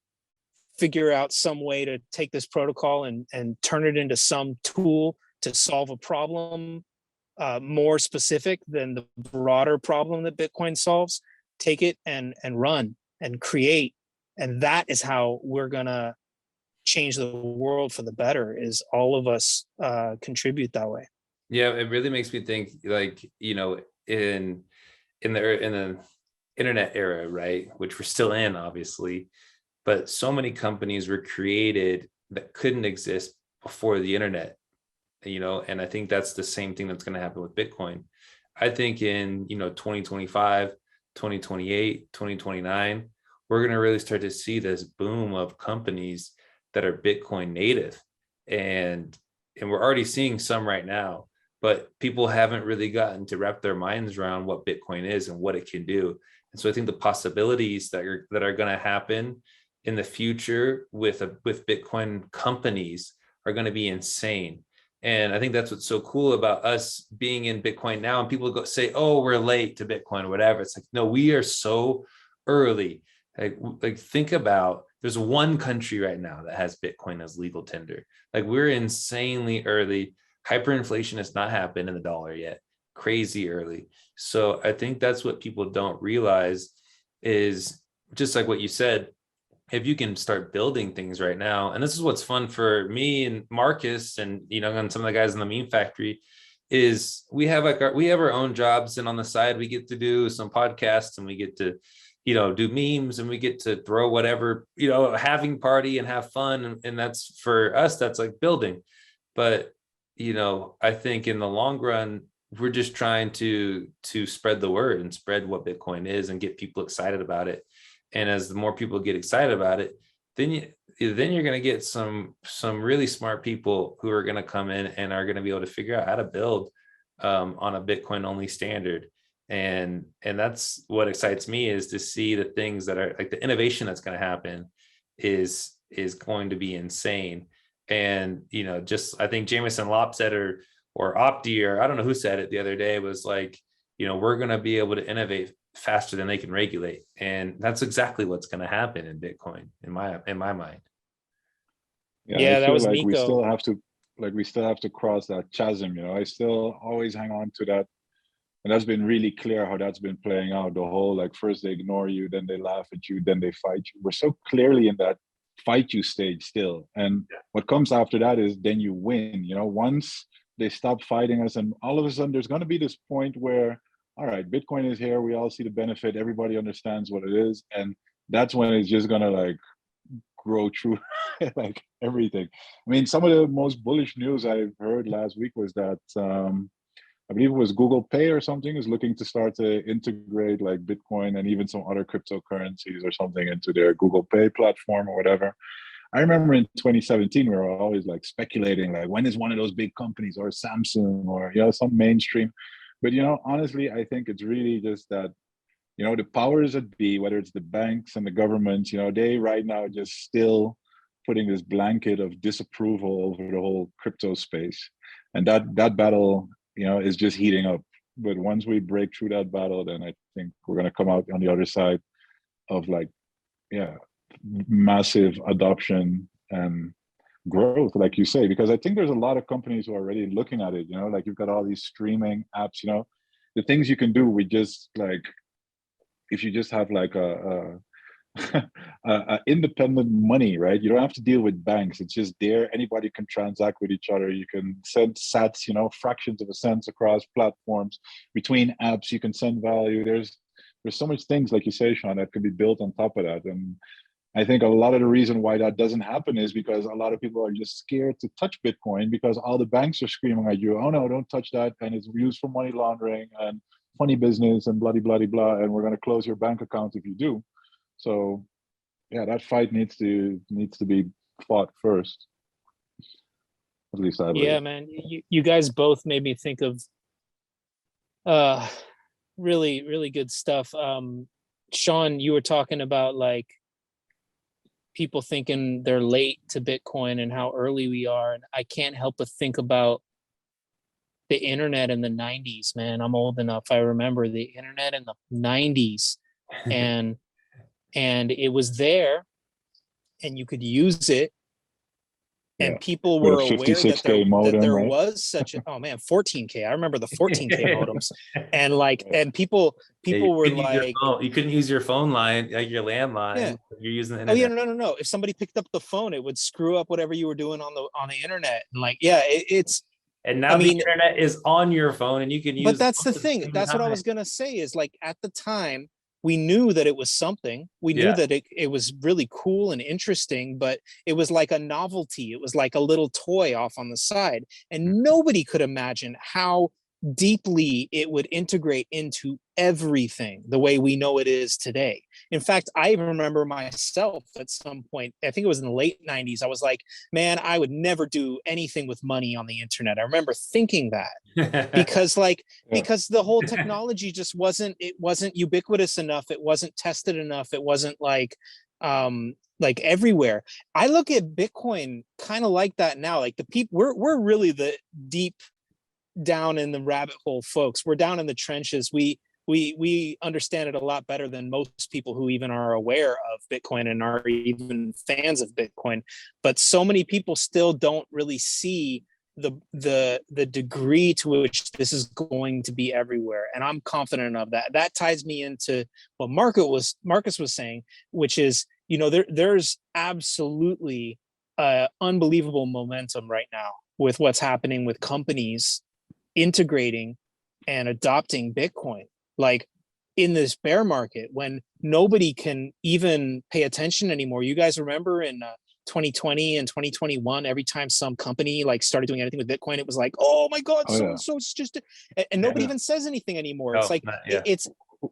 figure out some way to take this protocol and turn it into some tool to solve a problem more specific than the broader problem that Bitcoin solves. Take it and run and create And that is how we're gonna change the world for the better, is all of us contribute that way. Yeah, it really makes me think, like, you know, in the internet era, right, which we're still in, obviously, but so many companies were created that couldn't exist before the internet, you know, and I think that's the same thing that's going to happen with Bitcoin. I think in, you know, 2025, 2028, 2029, we're going to really start to see this boom of companies that are Bitcoin native. And we're already seeing some right now, but people haven't really gotten to wrap their minds around what Bitcoin is and what it can do. And so I think the possibilities that are going to happen in the future with Bitcoin companies are going to be insane. And I think that's what's so cool about us being in Bitcoin now. And people go say, "Oh, we're late to Bitcoin," or whatever. It's like, no, we are so early. Like think about, there's one country right now that has Bitcoin as legal tender. Like, we're insanely early. Hyperinflation has not happened in the dollar yet. Crazy early. So I think that's what people don't realize, is just like what you said, if you can start building things right now, and this is what's fun for me and Marcus and, you know, and some of the guys in the meme factory, is we have our own jobs, and on the side we get to do some podcasts, and we get to, you know, do memes, and we get to throw whatever, you know, a halving party and have fun, and that's, for us, that's like building. But, you know, I think in the long run, we're just trying to spread the word and spread what Bitcoin is and get people excited about it. And as the more people get excited about it, then you're going to get some really smart people who are going to come in and are going to be able to figure out how to build on a Bitcoin only standard. And that's what excites me, is to see the things that are like the innovation that's going to happen is going to be insane. And, you know, just, I think Jameson Lopp said, or Opti, or I don't know who said it the other day, was like, you know, we're going to be able to innovate faster than they can regulate. And that's exactly what's going to happen in Bitcoin, in my mind. Yeah, I that feel was like Nico. we still have to cross that chasm, you know. I still always hang on to that. And that's been really clear how that's been playing out. The whole, like, first they ignore you, then they laugh at you, then they fight you. We're so clearly in that fight you stage still. And what comes after that is then you win, you know, once they stop fighting us, and all of a sudden there's going to be this point where, all right, Bitcoin is here, we all see the benefit, everybody understands what it is, and that's when it's just going to, like, grow through like everything. I mean, some of the most bullish news I've heard last week was that I believe it was Google Pay or something is looking to start to integrate like Bitcoin and even some other cryptocurrencies or something into their Google Pay platform or whatever. I remember in 2017, we were always like speculating, like, when is one of those big companies, or Samsung, or, you know, some mainstream. But, you know, honestly, I think it's really just that, you know, the powers that be, whether it's the banks and the government, you know, they right now just still putting this blanket of disapproval over the whole crypto space. And that battle, you know, is just heating up. But once we break through that battle, then I think we're going to come out on the other side of, like, yeah, massive adoption and growth, like you say, because I think there's a lot of companies who are already looking at it, you know, like you've got all these streaming apps, you know, the things you can do with just, like, if you just have like a independent money, right? You don't have to deal with banks. It's just there. Anybody can transact with each other. You can send sats, you know, fractions of a cent across platforms between apps. You can send value. There's so much things, like you say, Sean, that could be built on top of that. And I think a lot of the reason why that doesn't happen is because a lot of people are just scared to touch Bitcoin, because all the banks are screaming at you, "Oh no, don't touch that, and it's used for money laundering and funny business and bloody bloody blah, and we're going to close your bank account if you do." So yeah, that fight needs to be fought first. At least I believe. Yeah, man, you guys both made me think of really, really good stuff. Sean, you were talking about like people thinking they're late to Bitcoin and how early we are. And I can't help but think about the internet in the 90s, man. I'm old enough. I remember the internet in the 90s, and it was there and you could use it, and people With a were aware that 56K modem, there right? was such a, oh man, 14K. I remember the 14K modems, and like, and people were like, you couldn't use your phone line, like your yeah. landline. You're using the Oh internet. yeah, no. If somebody picked up the phone, it would screw up whatever you were doing on the internet. And like, yeah, it's. And now I mean, the internet is on your phone, and you can use. but that's the both at thing. same That's what I time. was gonna say. Is like at the time we knew that it was something. We knew Yeah. that it was really cool and interesting, but it was like a novelty. It was like a little toy off on the side, and nobody could imagine how deeply it would integrate into everything the way we know it is today. In fact, I remember myself at some point, I think it was in the late 90s, I was like, man, I would never do anything with money on the internet. I remember thinking that because like, because the whole technology just wasn't ubiquitous enough. It wasn't tested enough. It wasn't like everywhere. I look at Bitcoin kind of like that now. Like the people, we're really the deep down in the rabbit hole folks. We're down in the trenches. We understand it a lot better than most people who even are aware of Bitcoin and are even fans of Bitcoin. But so many people still don't really see the degree to which this is going to be everywhere. And I'm confident of that. That ties me into what Marcus was saying, which is, you know, there's absolutely unbelievable momentum right now with what's happening with companies integrating and adopting Bitcoin. Like in this bear market, when nobody can even pay attention anymore. You guys remember in 2020 and 2021, every time some company like started doing anything with Bitcoin, it was like, oh my God, so it's just, and nobody even says anything anymore. It's like,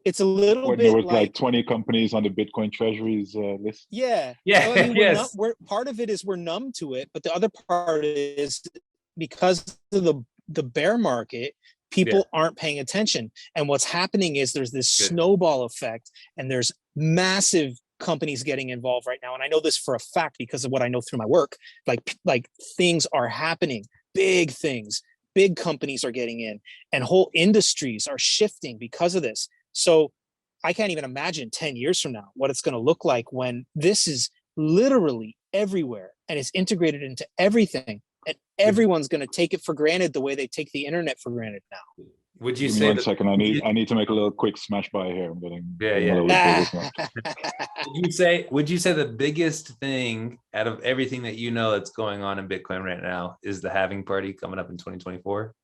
it's a little when bit there was like 20 companies on the Bitcoin treasuries list. Yeah. I mean, we're part of it is we're numb to it, but the other part is because of the bear market, people aren't paying attention. And what's happening is there's this snowball effect, and there's massive companies getting involved right now. And I know this for a fact because of what I know through my work. Like things are happening, big things, big companies are getting in, and whole industries are shifting because of this. So I can't even imagine 10 years from now what it's going to look like when this is literally everywhere and it's integrated into everything. And everyone's going to take it for granted the way they take the internet for granted now. Would you Give me say 1 second? I need to make a little quick smash by here. I'm getting a little business now. Would you say the biggest thing out of everything that you know that's going on in Bitcoin right now is the halving party coming up in 2024?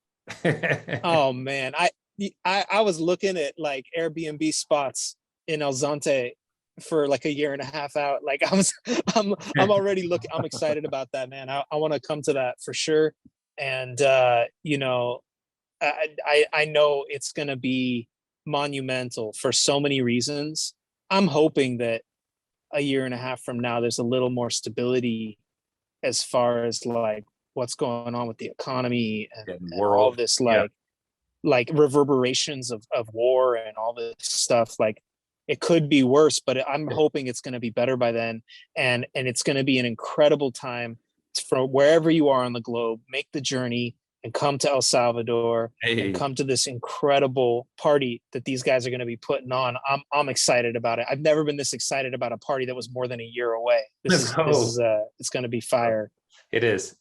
Oh man, I was looking at like Airbnb spots in El Zonte for like a year and a half out. Like I'm already looking. I'm excited about that, man. I want to come to that for sure. And you know, I know it's going to be monumental for so many reasons. I'm hoping that a year and a half from now, there's a little more stability as far as like what's going on with the economy and all this like reverberations of war and all this stuff. Like it could be worse, but I'm hoping it's going to be better by then. And it's going to be an incredible time for wherever you are on the globe, make the journey and come to El Salvador and come to this incredible party that these guys are going to be putting on. I'm excited about it. I've never been this excited about a party that was more than a year away. This is it's going to be fire. It is.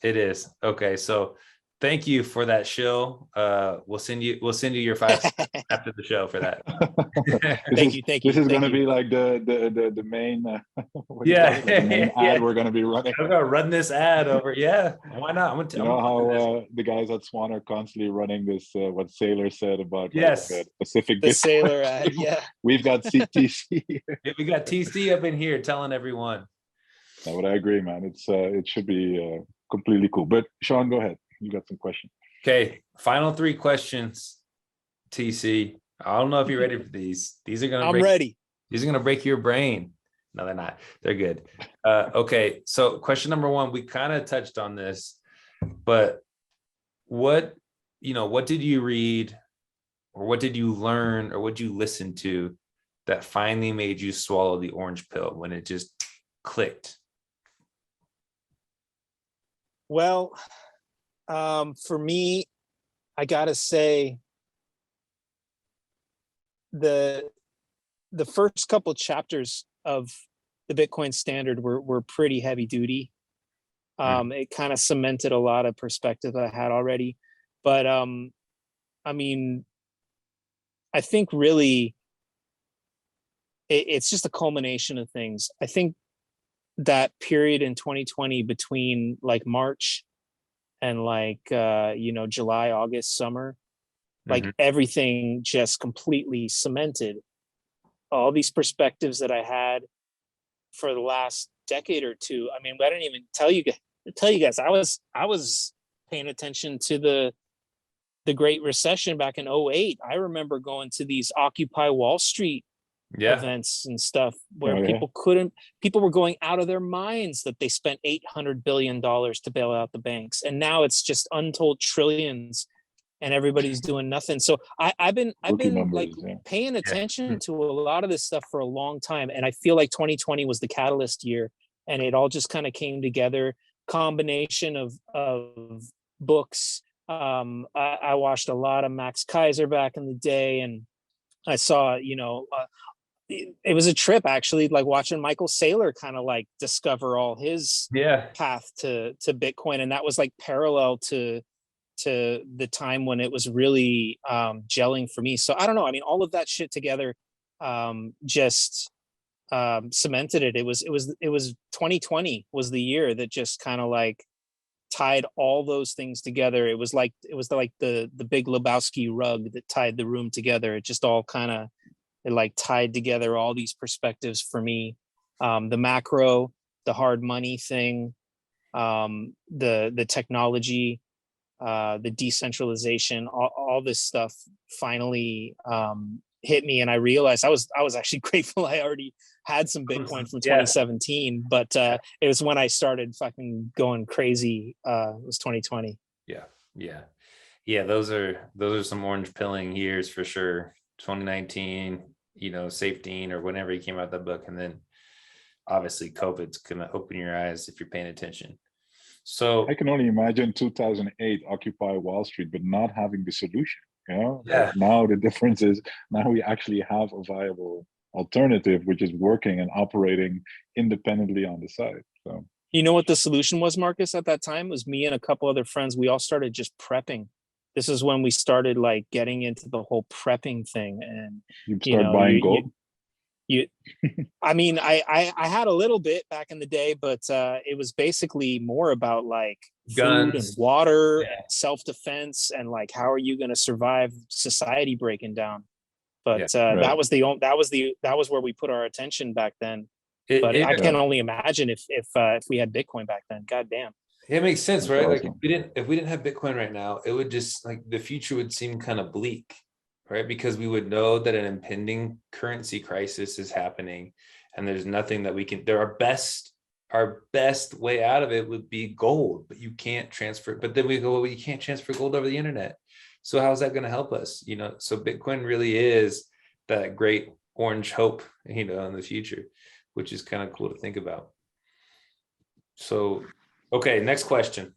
Okay. So thank you for that show. We'll send you your 5 after the show for that. Thank you. This is going to be like the main ad we're going to be running. I'm gonna run this ad over. Yeah, why not? I'm gonna how the guys at Swan are constantly running this. What Sailor said about Pacific. The Sailor ad. Yeah, we've got CTC. We got TC up in here telling everyone. No, but I agree, man. It should be completely cool. But Sean, go ahead. You got some questions. Okay, final 3 questions. TC, I don't know if you're ready for these. I'm ready. These are gonna break your brain. No, they're not. They're good. Okay, so question number 1, we kind of touched on this, but what did you read, or what did you learn, or what did you listen to that finally made you swallow the orange pill when it just clicked? Well, for me, I gotta say the first couple chapters of the Bitcoin Standard were pretty heavy duty. It kind of cemented a lot of perspective I had already. But I mean, I think really it's just a culmination of things. I think that period in 2020 between like March and like July, August, summer, like everything just completely cemented all these perspectives that I had for the last decade or two. I mean, I didn't even tell you guys I was paying attention to the Great Recession back in 08. I remember going to these Occupy Wall Street events and stuff where people were going out of their minds that they spent $800 billion to bail out the banks. And now it's just untold trillions and everybody's doing nothing. So I've been paying attention to a lot of this stuff for a long time. And I feel like 2020 was the catalyst year, and it all just kind of came together. Combination of books. I watched a lot of Max Kaiser back in the day, and I saw, it was a trip actually, like watching Michael Saylor kind of like discover all his path to Bitcoin. And that was like parallel to the time when it was really gelling for me. So I don't know. I mean, all of that shit together just cemented it. It was 2020 was the year that just kind of like tied all those things together. It was like the big Lebowski rug that tied the room together. It just all kind of like tied together all these perspectives for me. The macro, the hard money thing, the technology, the decentralization, all this stuff finally hit me, and I realized I was actually grateful I already had some Bitcoin from 2017, but it was when I started fucking going crazy. It was 2020. Yeah. Those are some orange pilling years for sure. 2019, Safety or whenever he came out that book, and then obviously COVID's gonna open your eyes if you're paying attention. So I can only imagine 2008 Occupy Wall Street, but not having the solution. Yeah. Now the difference is now we actually have a viable alternative, which is working and operating independently on the side. So you know what the solution was, Marcus, at that time? It was me and a couple other friends. We all started just prepping. This is when we started like getting into the whole prepping thing, and you start buying gold. I mean, I had a little bit back in the day, but it was basically more about like guns, food and water, and self-defense, and like how are you going to survive society breaking down. But that was where we put our attention back then. I can only imagine if we had Bitcoin back then. God damn. It makes sense, That's right? awesome. Like if we didn't have Bitcoin right now, it would just like the future would seem kind of bleak, right? Because we would know that an impending currency crisis is happening, and there's nothing that we can. Our best way out of it would be gold, but you can't transfer. But then we go, well, you can't transfer gold over the internet. So how's that going to help us? So Bitcoin really is that great orange hope, in the future, which is kind of cool to think about. So, okay, next question.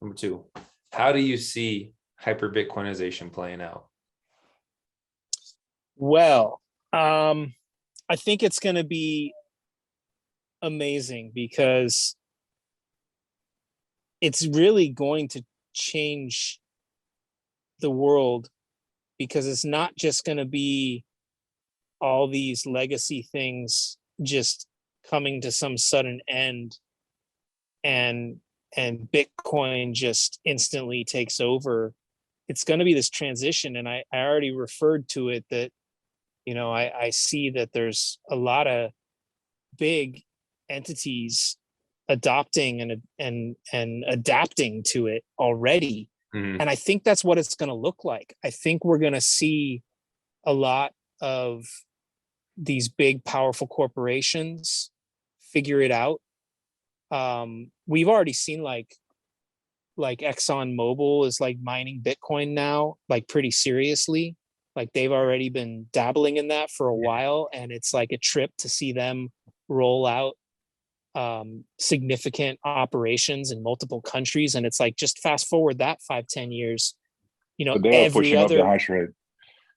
Number 2, how do you see hyper Bitcoinization playing out? Well, I think it's going to be amazing because it's really going to change the world, because it's not just going to be all these legacy things just coming to some sudden end and Bitcoin just instantly takes over. It's going to be this transition, and I already referred to it that I see that there's a lot of big entities adopting and adapting to it already. And I think that's what it's going to look like. I think we're going to see a lot of these big, powerful corporations figure it out. We've already seen like Exxon Mobil is like mining Bitcoin now, like pretty seriously. Like they've already been dabbling in that for a while, and it's like a trip to see them roll out significant operations in multiple countries. And it's like, just fast forward that 5-10 years, but they are pushing up the hash rate.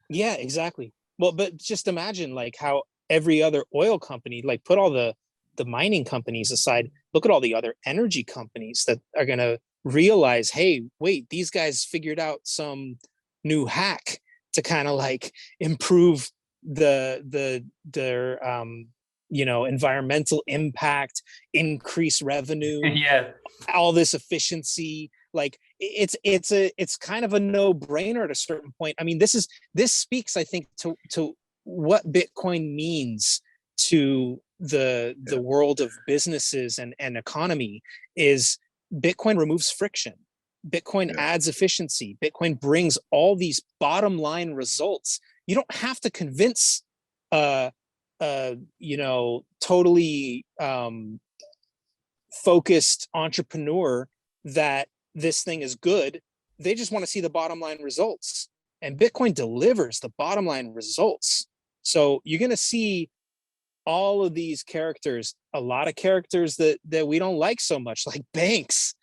Yeah, exactly. Well, but just imagine like how every other oil company, like put all the the mining companies aside, look at all the other energy companies that are going to realize, hey, wait, these guys figured out some new hack to kind of like improve their environmental impact, increase revenue, Yeah. all this efficiency. Like it's kind of a no-brainer at a certain point. I mean, this speaks, I think, to what Bitcoin means to the world of businesses and economy. Is Bitcoin removes friction. Bitcoin adds efficiency. Bitcoin brings all these bottom line results. You don't have to convince totally focused entrepreneur that this thing is good. They just want to see the bottom line results, and Bitcoin delivers the bottom line results. So you're going to see all of these characters, a lot of characters that we don't like so much, like banks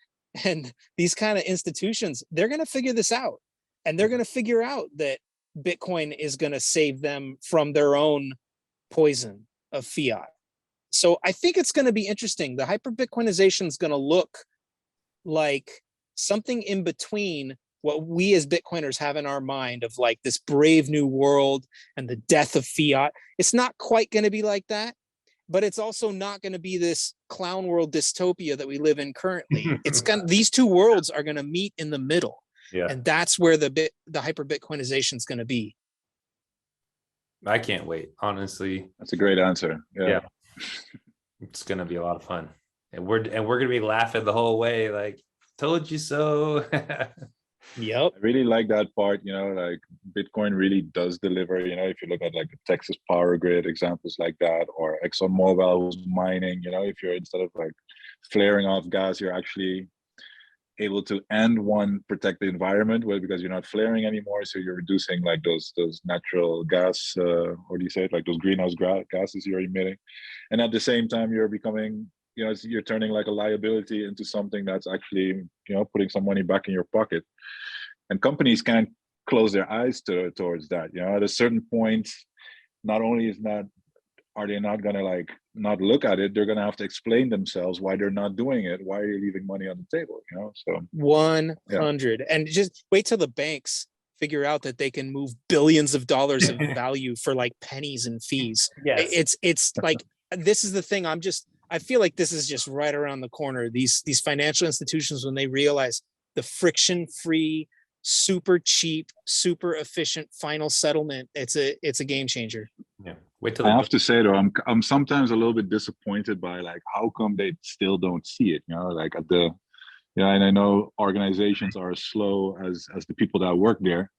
and these kind of institutions. They're going to figure this out, and they're going to figure out that Bitcoin is going to save them from their own poison of fiat. So I think it's going to be interesting. The hyper Bitcoinization is going to look like something in between what we as Bitcoiners have in our mind of like this brave new world and the death of fiat. It's not quite going to be like that, but it's also not going to be this clown world dystopia that we live in currently. These two worlds are going to meet in the middle. Yeah. And that's where the hyper Bitcoinization is going to be. I can't wait, honestly. That's a great answer. Yeah. It's gonna be a lot of fun, and we're gonna be laughing the whole way, like, told you so. Yep. I really like that part, like Bitcoin really does deliver, if you look at like the Texas power grid examples like that, or ExxonMobil who's mining, if you're, instead of like flaring off gas, you're actually able to protect the environment because you're not flaring anymore, so you're reducing like those natural gas, or do you say it, like those greenhouse gases you're emitting, and at the same time you're becoming, you're turning like a liability into something that's actually, putting some money back in your pocket. And companies can't close their eyes towards that. At a certain point, not only are they not going to like not look at it, they're going to have to explain themselves why they're not doing it. Why are you leaving money on the table? So 100. And just wait till the banks figure out that they can move billions of dollars of value for like pennies and fees. Yes. It's like, this is the thing. I feel like this is just right around the corner. These financial institutions, when they realize the friction-free, super cheap, super efficient final settlement, it's a game changer. Yeah. Wait till I have to say though, I'm sometimes a little bit disappointed by like how come they still don't see it. Like at the, and I know organizations are as slow as the people that work there,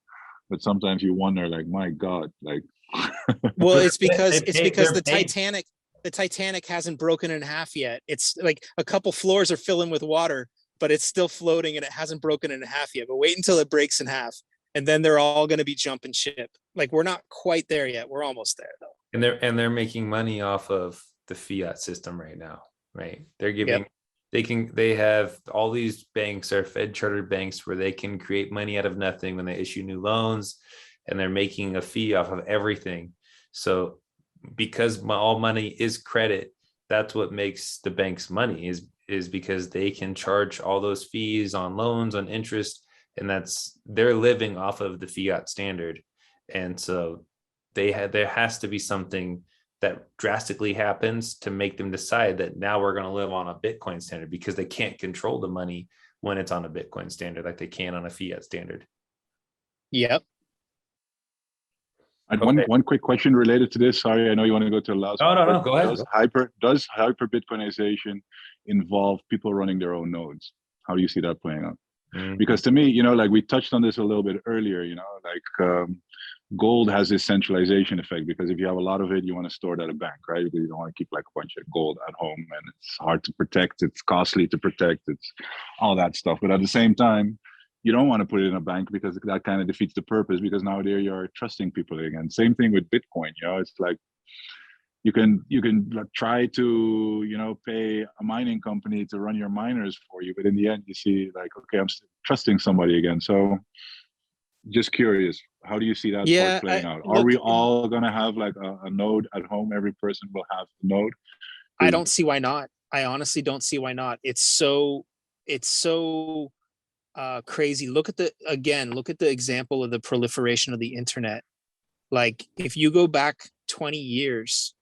but sometimes you wonder, like, my God, like. Well, it's because the Titanic hasn't broken in half yet. It's like a couple floors are filling with water, but it's still floating and it hasn't broken in half yet. But wait until it breaks in half, and then they're all going to be jumping ship. Like, we're not quite there yet. We're almost there though. And they're making money off of the fiat system right now, right? They're giving, they have all these banks are Fed chartered banks where they can create money out of nothing when they issue new loans, and they're making a fee off of everything. So because all money is credit, that's what makes the banks money, is because they can charge all those fees on loans, on interest, and they're living off of the fiat standard. And so there has to be something that drastically happens to make them decide that now we're going to live on a Bitcoin standard, because they can't control the money when it's on a Bitcoin standard like they can on a fiat standard. Yep. One quick question related to this. Sorry, I know you want to go to the last one. No, go ahead. Does hyper Bitcoinization involve people running their own nodes? How do you see that playing out? Mm-hmm. Because to me, like we touched on this a little bit earlier, like gold has this centralization effect, because if you have a lot of it, you want to store it at a bank, right? Because you don't want to keep like a bunch of gold at home, and it's hard to protect, it's costly to protect, it's all that stuff. But at the same time, you don't want to put it in a bank, because that kind of defeats the purpose, because now there you're trusting people again. Same thing with Bitcoin, it's like you can try to, pay a mining company to run your miners for you, but in the end you see like, okay, I'm still trusting somebody again. So just curious, how do you see that part playing out? Are we all going to have like a node at home? Every person will have a node. I don't see why not. I honestly don't see why not. It's so crazy. Look at the example of the proliferation of the internet. Like if you go back 20 years,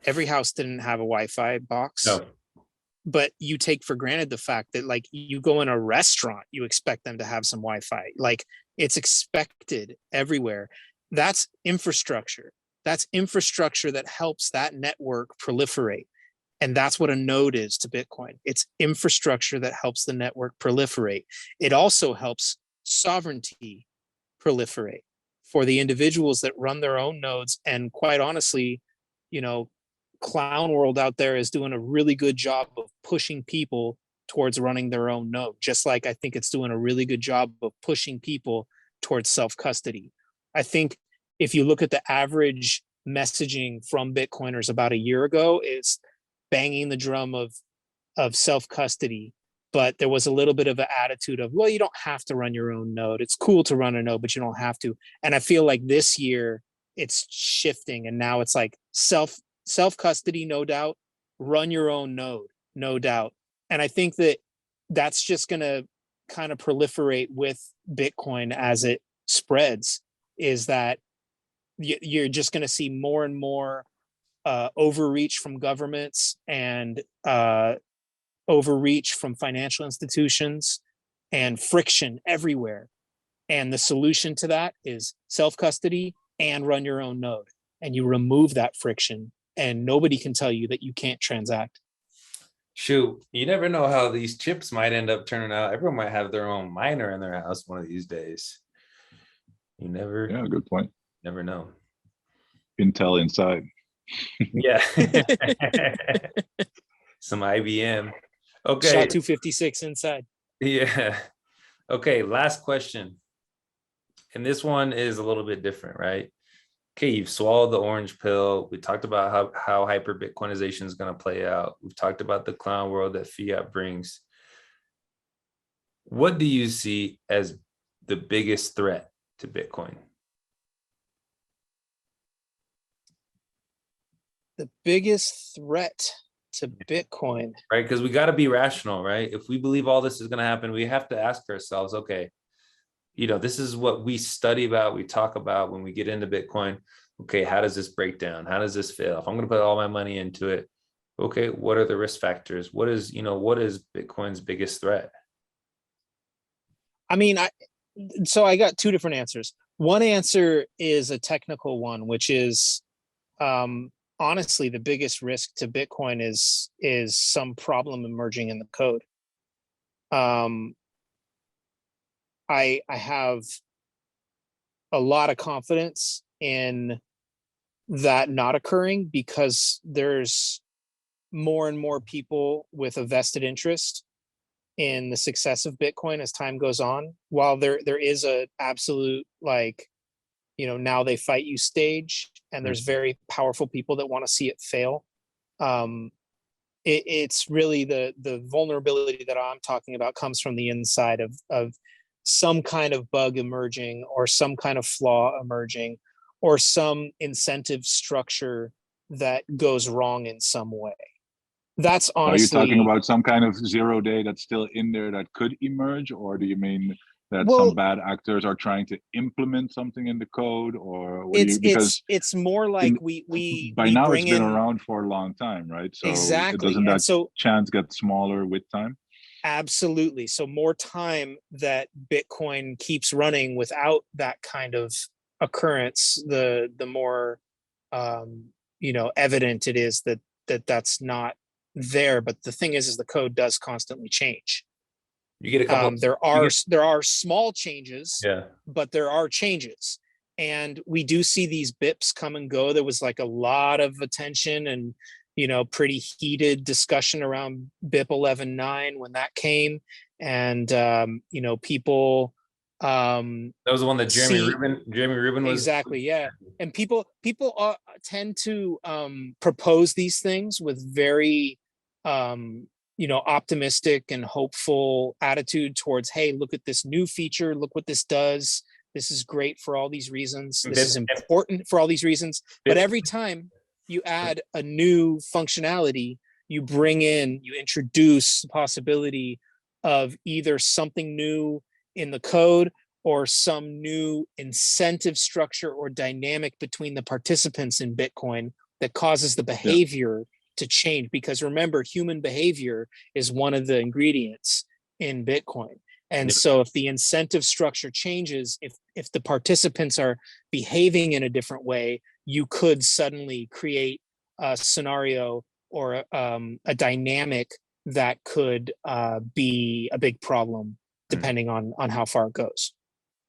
every house didn't have a Wi-Fi box. No. But you take for granted the fact that like you go in a restaurant, you expect them to have some Wi-Fi. Like it's expected everywhere. That's infrastructure. That's infrastructure that helps that network proliferate. And that's what a node is to Bitcoin. It's infrastructure that helps the network proliferate. It also helps sovereignty proliferate for the individuals that run their own nodes. And quite honestly, you know, Clown World out there is doing a really good job of pushing people towards running their own node, just like I think it's doing a really good job of pushing people towards self-custody. I think if you look at the average messaging from Bitcoiners about a year ago, it's banging the drum of self-custody, but there was a little bit of an attitude of, well, you don't have to run your own node. It's cool to run a node, but you don't have to. And I feel like this year it's shifting, and now it's like self-custody, no doubt, run your own node, no doubt. And I think that that's just going to kind of proliferate with Bitcoin as it spreads, is that you're just going to see more and more overreach from governments and overreach from financial institutions and friction everywhere. And the solution to that is self-custody and run your own node. And you remove that friction, and nobody can tell you that you can't transact. Shoot, you never know how these chips might end up turning out. Everyone might have their own miner in their house one of these days. You never. Yeah, good point. Never know. Intel inside. Yeah. Some IBM. Okay. SHA-256 inside. Yeah. Okay, last question. And this one is a little bit different, right? Okay, you've swallowed the orange pill. We talked about how hyper Bitcoinization is going to play out. We've talked about the clown world that fiat brings. What do you see as the biggest threat to Bitcoin? The biggest threat to Bitcoin. Right, because we got to be rational, right? If we believe all this is going to happen, we have to ask ourselves, okay, you know, this is what we study about, we talk about when we get into Bitcoin. Okay, how does this break down? How does this fail? If I'm going to put all my money into it, okay, what are the risk factors? What is Bitcoin's biggest threat? I mean, so I got two different answers. One answer is a technical one, which is honestly the biggest risk to Bitcoin is some problem emerging in the code. I have a lot of confidence in that not occurring, because there's more and more people with a vested interest in the success of Bitcoin as time goes on. While there is a absolute, like, you know, now they fight you stage, and there's very powerful people that want to see it fail. It's really the vulnerability that I'm talking about comes from the inside of some kind of bug emerging, or some kind of flaw emerging, or some incentive structure that goes wrong in some way. That's honestly. Are you talking about some kind of 0 day that's still in there that could emerge, or do you mean that some bad actors are trying to implement something in the code, or what it's more like we by now bring it's been in, around for a long time, right? So exactly. doesn't that chance get smaller with time? Absolutely. So more time that Bitcoin keeps running without that kind of occurrence, the more evident it is that's not there. But the thing is the code does constantly change. You get a couple. There are small changes, yeah, but there are changes, and we do see these bips come and go. There was like a lot of attention and pretty heated discussion around BIP 11.9 when that came, and people. That was the one that Jeremy Rubin was. Exactly, yeah. And people tend to propose these things with very optimistic and hopeful attitude towards, hey, look at this new feature, look what this does, this is great for all these reasons, this is important for all these reasons. But every time you add a new functionality, you introduce the possibility of either something new in the code or some new incentive structure or dynamic between the participants in Bitcoin that causes the behavior to change. Because remember, human behavior is one of the ingredients in Bitcoin. And so if the incentive structure changes, if the participants are behaving in a different way, you could suddenly create a scenario or a dynamic that could be a big problem depending on how far it goes.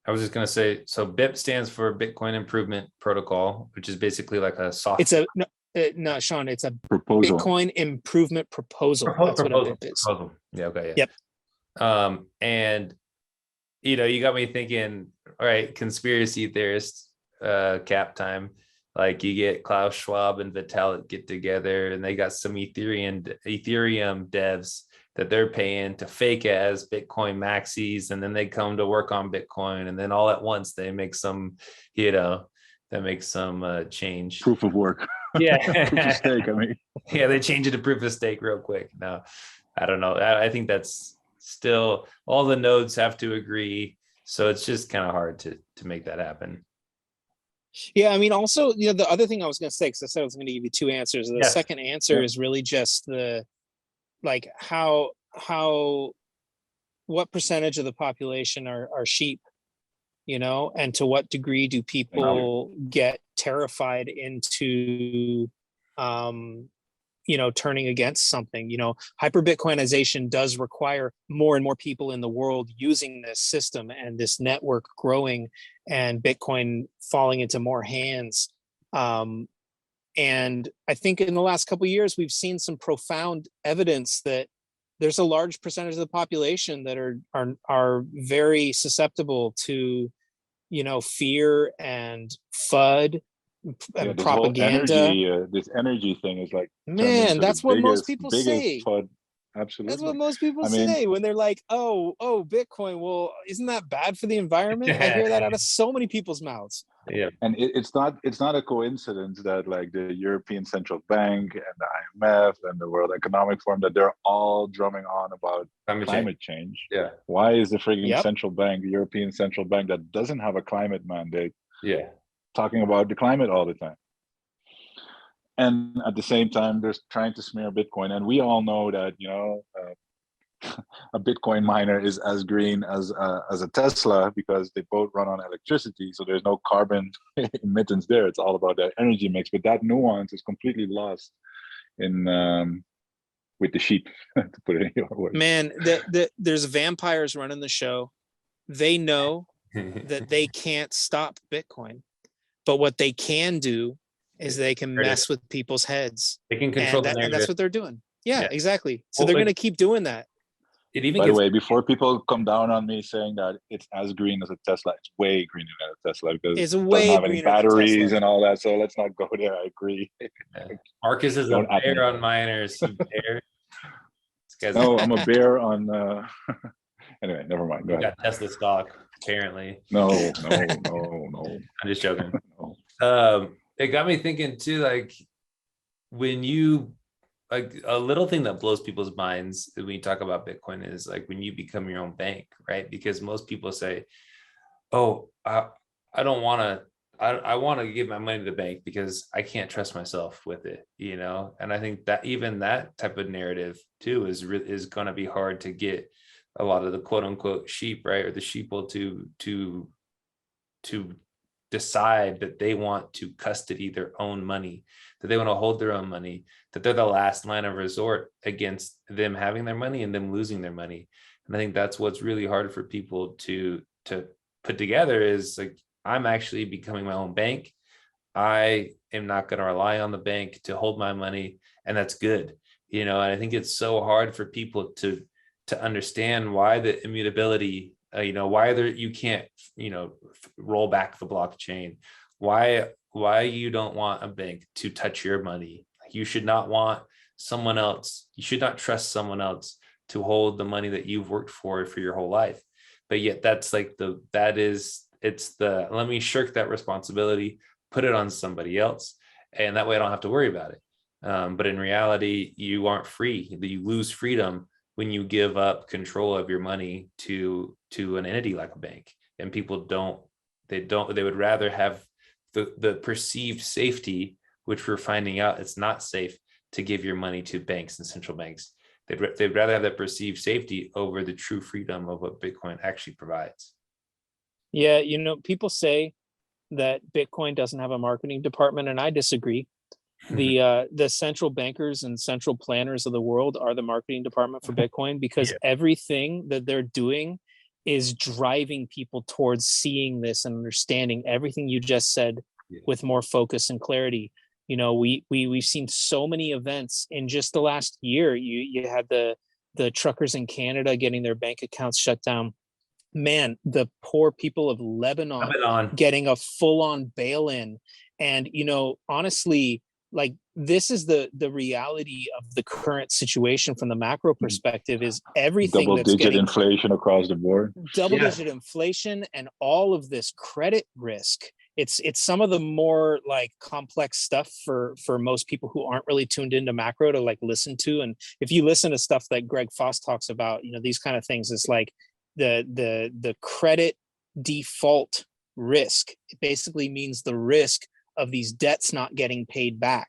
I was just going to say, so BIP stands for Bitcoin Improvement Protocol, which is basically like a soft. It's no, Sean, it's a proposal. Bitcoin Improvement Proposal. That's what a BIP is. Proposal. Yeah. Okay. Yeah. Yep. And you got me thinking, all right, conspiracy theorists, cap time. Like you get Klaus Schwab and Vitalik get together and they got some Ethereum devs that they're paying to fake as Bitcoin maxis. And then they come to work on Bitcoin. And then all at once they make some, change. Proof of work. Yeah. Proof of stake, I mean. Yeah, they change it to proof of stake real quick. No, I don't know. I think that's still, all the nodes have to agree. So it's just kind of hard to make that happen. Yeah, I mean, also, the other thing I was going to say, because I said I was going to give you two answers. The second answer is really just what percentage of the population are sheep, and to what degree do people get terrified into, turning against something. Hyper Bitcoinization does require more and more people in the world using this system and this network growing and Bitcoin falling into more hands. And I think in the last couple of years, we've seen some profound evidence that there's a large percentage of the population that are very susceptible to, fear and FUD and propaganda. This energy thing is like, man, that's what most people say. FUD. Absolutely. That's what most people say when they're like, oh, Bitcoin. Well, isn't that bad for the environment? I hear that out of so many people's mouths. Yeah. And it's not a coincidence that like the European Central Bank and the IMF and the World Economic Forum, that they're all drumming on about climate change. Yeah. Why is the frigging central bank, the European Central Bank that doesn't have a climate mandate, talking about the climate all the time? And at the same time, they're trying to smear Bitcoin. And we all know that, a Bitcoin miner is as green as a Tesla because they both run on electricity. So there's no carbon emittance there. It's all about that energy mix. But that nuance is completely lost in with the sheep, to put it in your words. Man, there's vampires running the show. They know that they can't stop Bitcoin. But what they can do is they can mess with people's heads. They can control the narrative. And that's what they're doing. Yeah, exactly. So they're going to keep doing that. By the way, before people come down on me saying that it's as green as a Tesla, it's way greener than a Tesla because it doesn't have any batteries and all that. So let's not go there. I agree. Marcus is a bear on miners. No, I'm a bear on. Anyway, never mind. Go ahead. Got Tesla stock, apparently. No. I'm just joking. It got me thinking too, like when you, like a little thing that blows people's minds when you talk about Bitcoin is like when you become your own bank, right? Because most people say, oh, I don't want to, I want to give my money to the bank because I can't trust myself with it, And I think that even that type of narrative too is going to be hard to get a lot of the quote unquote sheep, right? Or the sheeple to decide that they want to custody their own money, that they want to hold their own money, that they're the last line of resort against them having their money and them losing their money. And I think that's what's really hard for people to put together is like, I'm actually becoming my own bank. I am not going to rely on the bank to hold my money. And that's good. And I think it's so hard for people to understand why the immutability, why you can't, roll back the blockchain, why you don't want a bank to touch your money. You should not want someone else. You should not trust someone else to hold the money that you've worked for your whole life. But yet that's like let me shirk that responsibility, put it on somebody else. and that way I don't have to worry about it. But in reality, you aren't free. You lose freedom when you give up control of your money to an entity like a bank. And people they would rather have the perceived safety, which we're finding out it's not safe to give your money to banks and central banks. They'd rather have that perceived safety over the true freedom of what Bitcoin actually provides. Yeah, people say that Bitcoin doesn't have a marketing department, and I disagree. The central bankers and central planners of the world are the marketing department for Bitcoin, because everything that they're doing is driving people towards seeing this and understanding everything you just said with more focus and clarity. We've seen so many events in just the last year. You had the truckers in Canada getting their bank accounts shut down. Man, the poor people of Lebanon getting a full-on bail-in. And honestly, like, this is the reality of the current situation from the macro perspective, is everything double-digit inflation across the board. Double-digit inflation, and all of this credit risk. It's some of the more like complex stuff for most people who aren't really tuned into macro to like listen to. And if you listen to stuff that Greg Foss talks about, these kind of things, it's like the credit default risk. It basically means the risk of these debts not getting paid back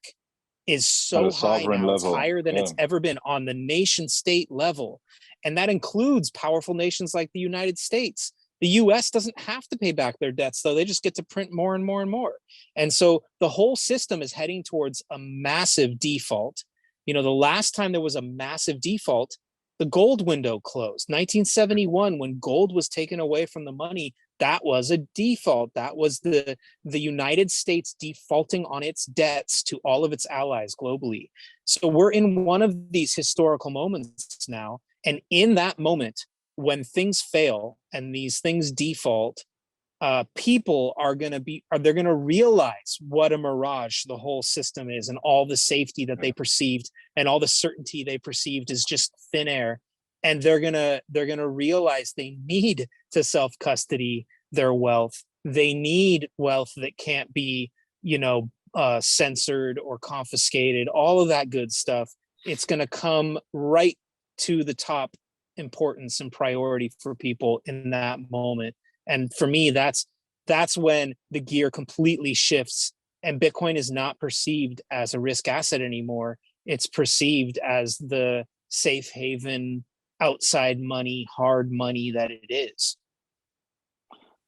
is so high now. It's higher than it's ever been on the nation state level. And that includes powerful nations like the United States. The US doesn't have to pay back their debts, though. They just get to print more and more and more. And so the whole system is heading towards a massive default. The last time there was a massive default, the gold window closed. 1971, when gold was taken away from the money, that was a default. That was the United States defaulting on its debts to all of its allies globally. So we're in one of these historical moments now. And in that moment, when things fail and these things default, people are going to realize what a mirage the whole system is, and all the safety that they perceived and all the certainty they perceived is just thin air. And they're going to realize they need to self-custody their wealth. They need wealth that can't be, censored or confiscated, all of that good stuff. It's going to come right to the top importance and priority for people in that moment. And for me, that's when the gear completely shifts, and Bitcoin is not perceived as a risk asset anymore. It's perceived as the safe haven, outside money, hard money that it is.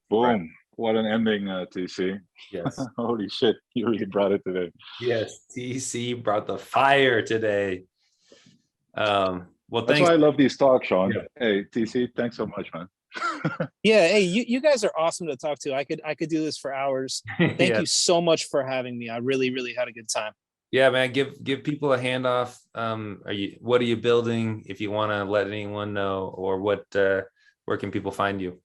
Boom. Right. What an ending, TC. Yes. Holy shit, you really brought it today. Yes, TC brought the fire today. Well, that's thanks. why I love these talks, Sean. Yeah. Hey, TC, thanks so much, man. Yeah, hey, you guys are awesome to talk to. I could do this for hours. Thank you so much for having me. I really, really had a good time. Yeah, man, give people a handoff. What are you building, if you want to let anyone know, or where can people find you?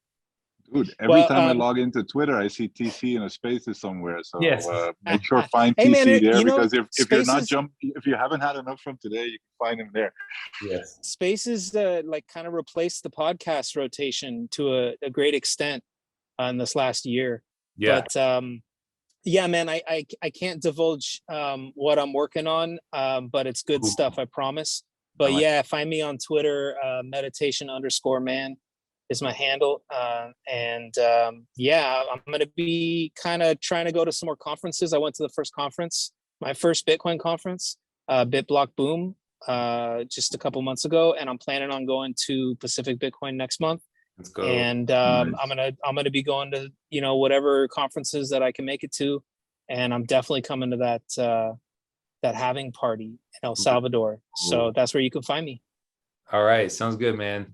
Dude, every time I log into Twitter, I see TC in a Spaces somewhere. So yes. Make sure find hey, TC man, there, because if you're not if you haven't had enough from today, you can find him there. Yes. Spaces kind of replaced the podcast rotation to a great extent in this last year. Yeah. But yeah, man, I can't divulge what I'm working on, but it's good stuff, I promise. But yeah, find me on Twitter, meditation_man. Is my handle. Yeah, I'm going to be kind of trying to go to some more conferences. I went to the first conference, my first Bitcoin conference, BitBlock Boom, just a couple months ago. And I'm planning on going to Pacific Bitcoin next month. Let's go. And nice. I'm going to be going to, whatever conferences that I can make it to. And I'm definitely coming to that Halving party in El Salvador. So that's where you can find me. All right. Sounds good, man.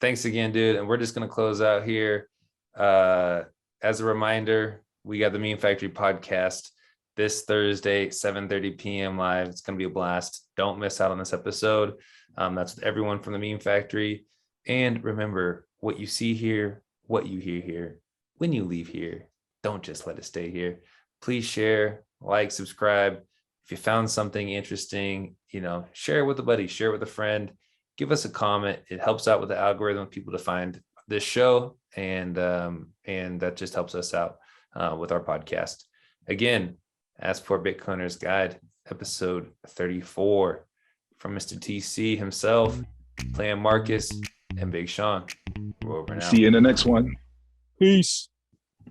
Thanks again, dude. And we're just going to close out here. As a reminder, we got the Meme Factory podcast this Thursday, 7:30 p.m. live. It's going to be a blast. Don't miss out on this episode. That's with everyone from the Meme Factory. And remember, what you see here, what you hear here, when you leave here, don't just let it stay here. Please share, like, subscribe. If you found something interesting, share it with a buddy, share it with a friend. Give us a comment. It helps out with the algorithm, people to find this show, and that just helps us out with our podcast. Again, As for Bitcoiners Guide, episode 34 from Mr. TC himself, playing Marcus and Big Sean. We're over now. See you in the next one. Peace.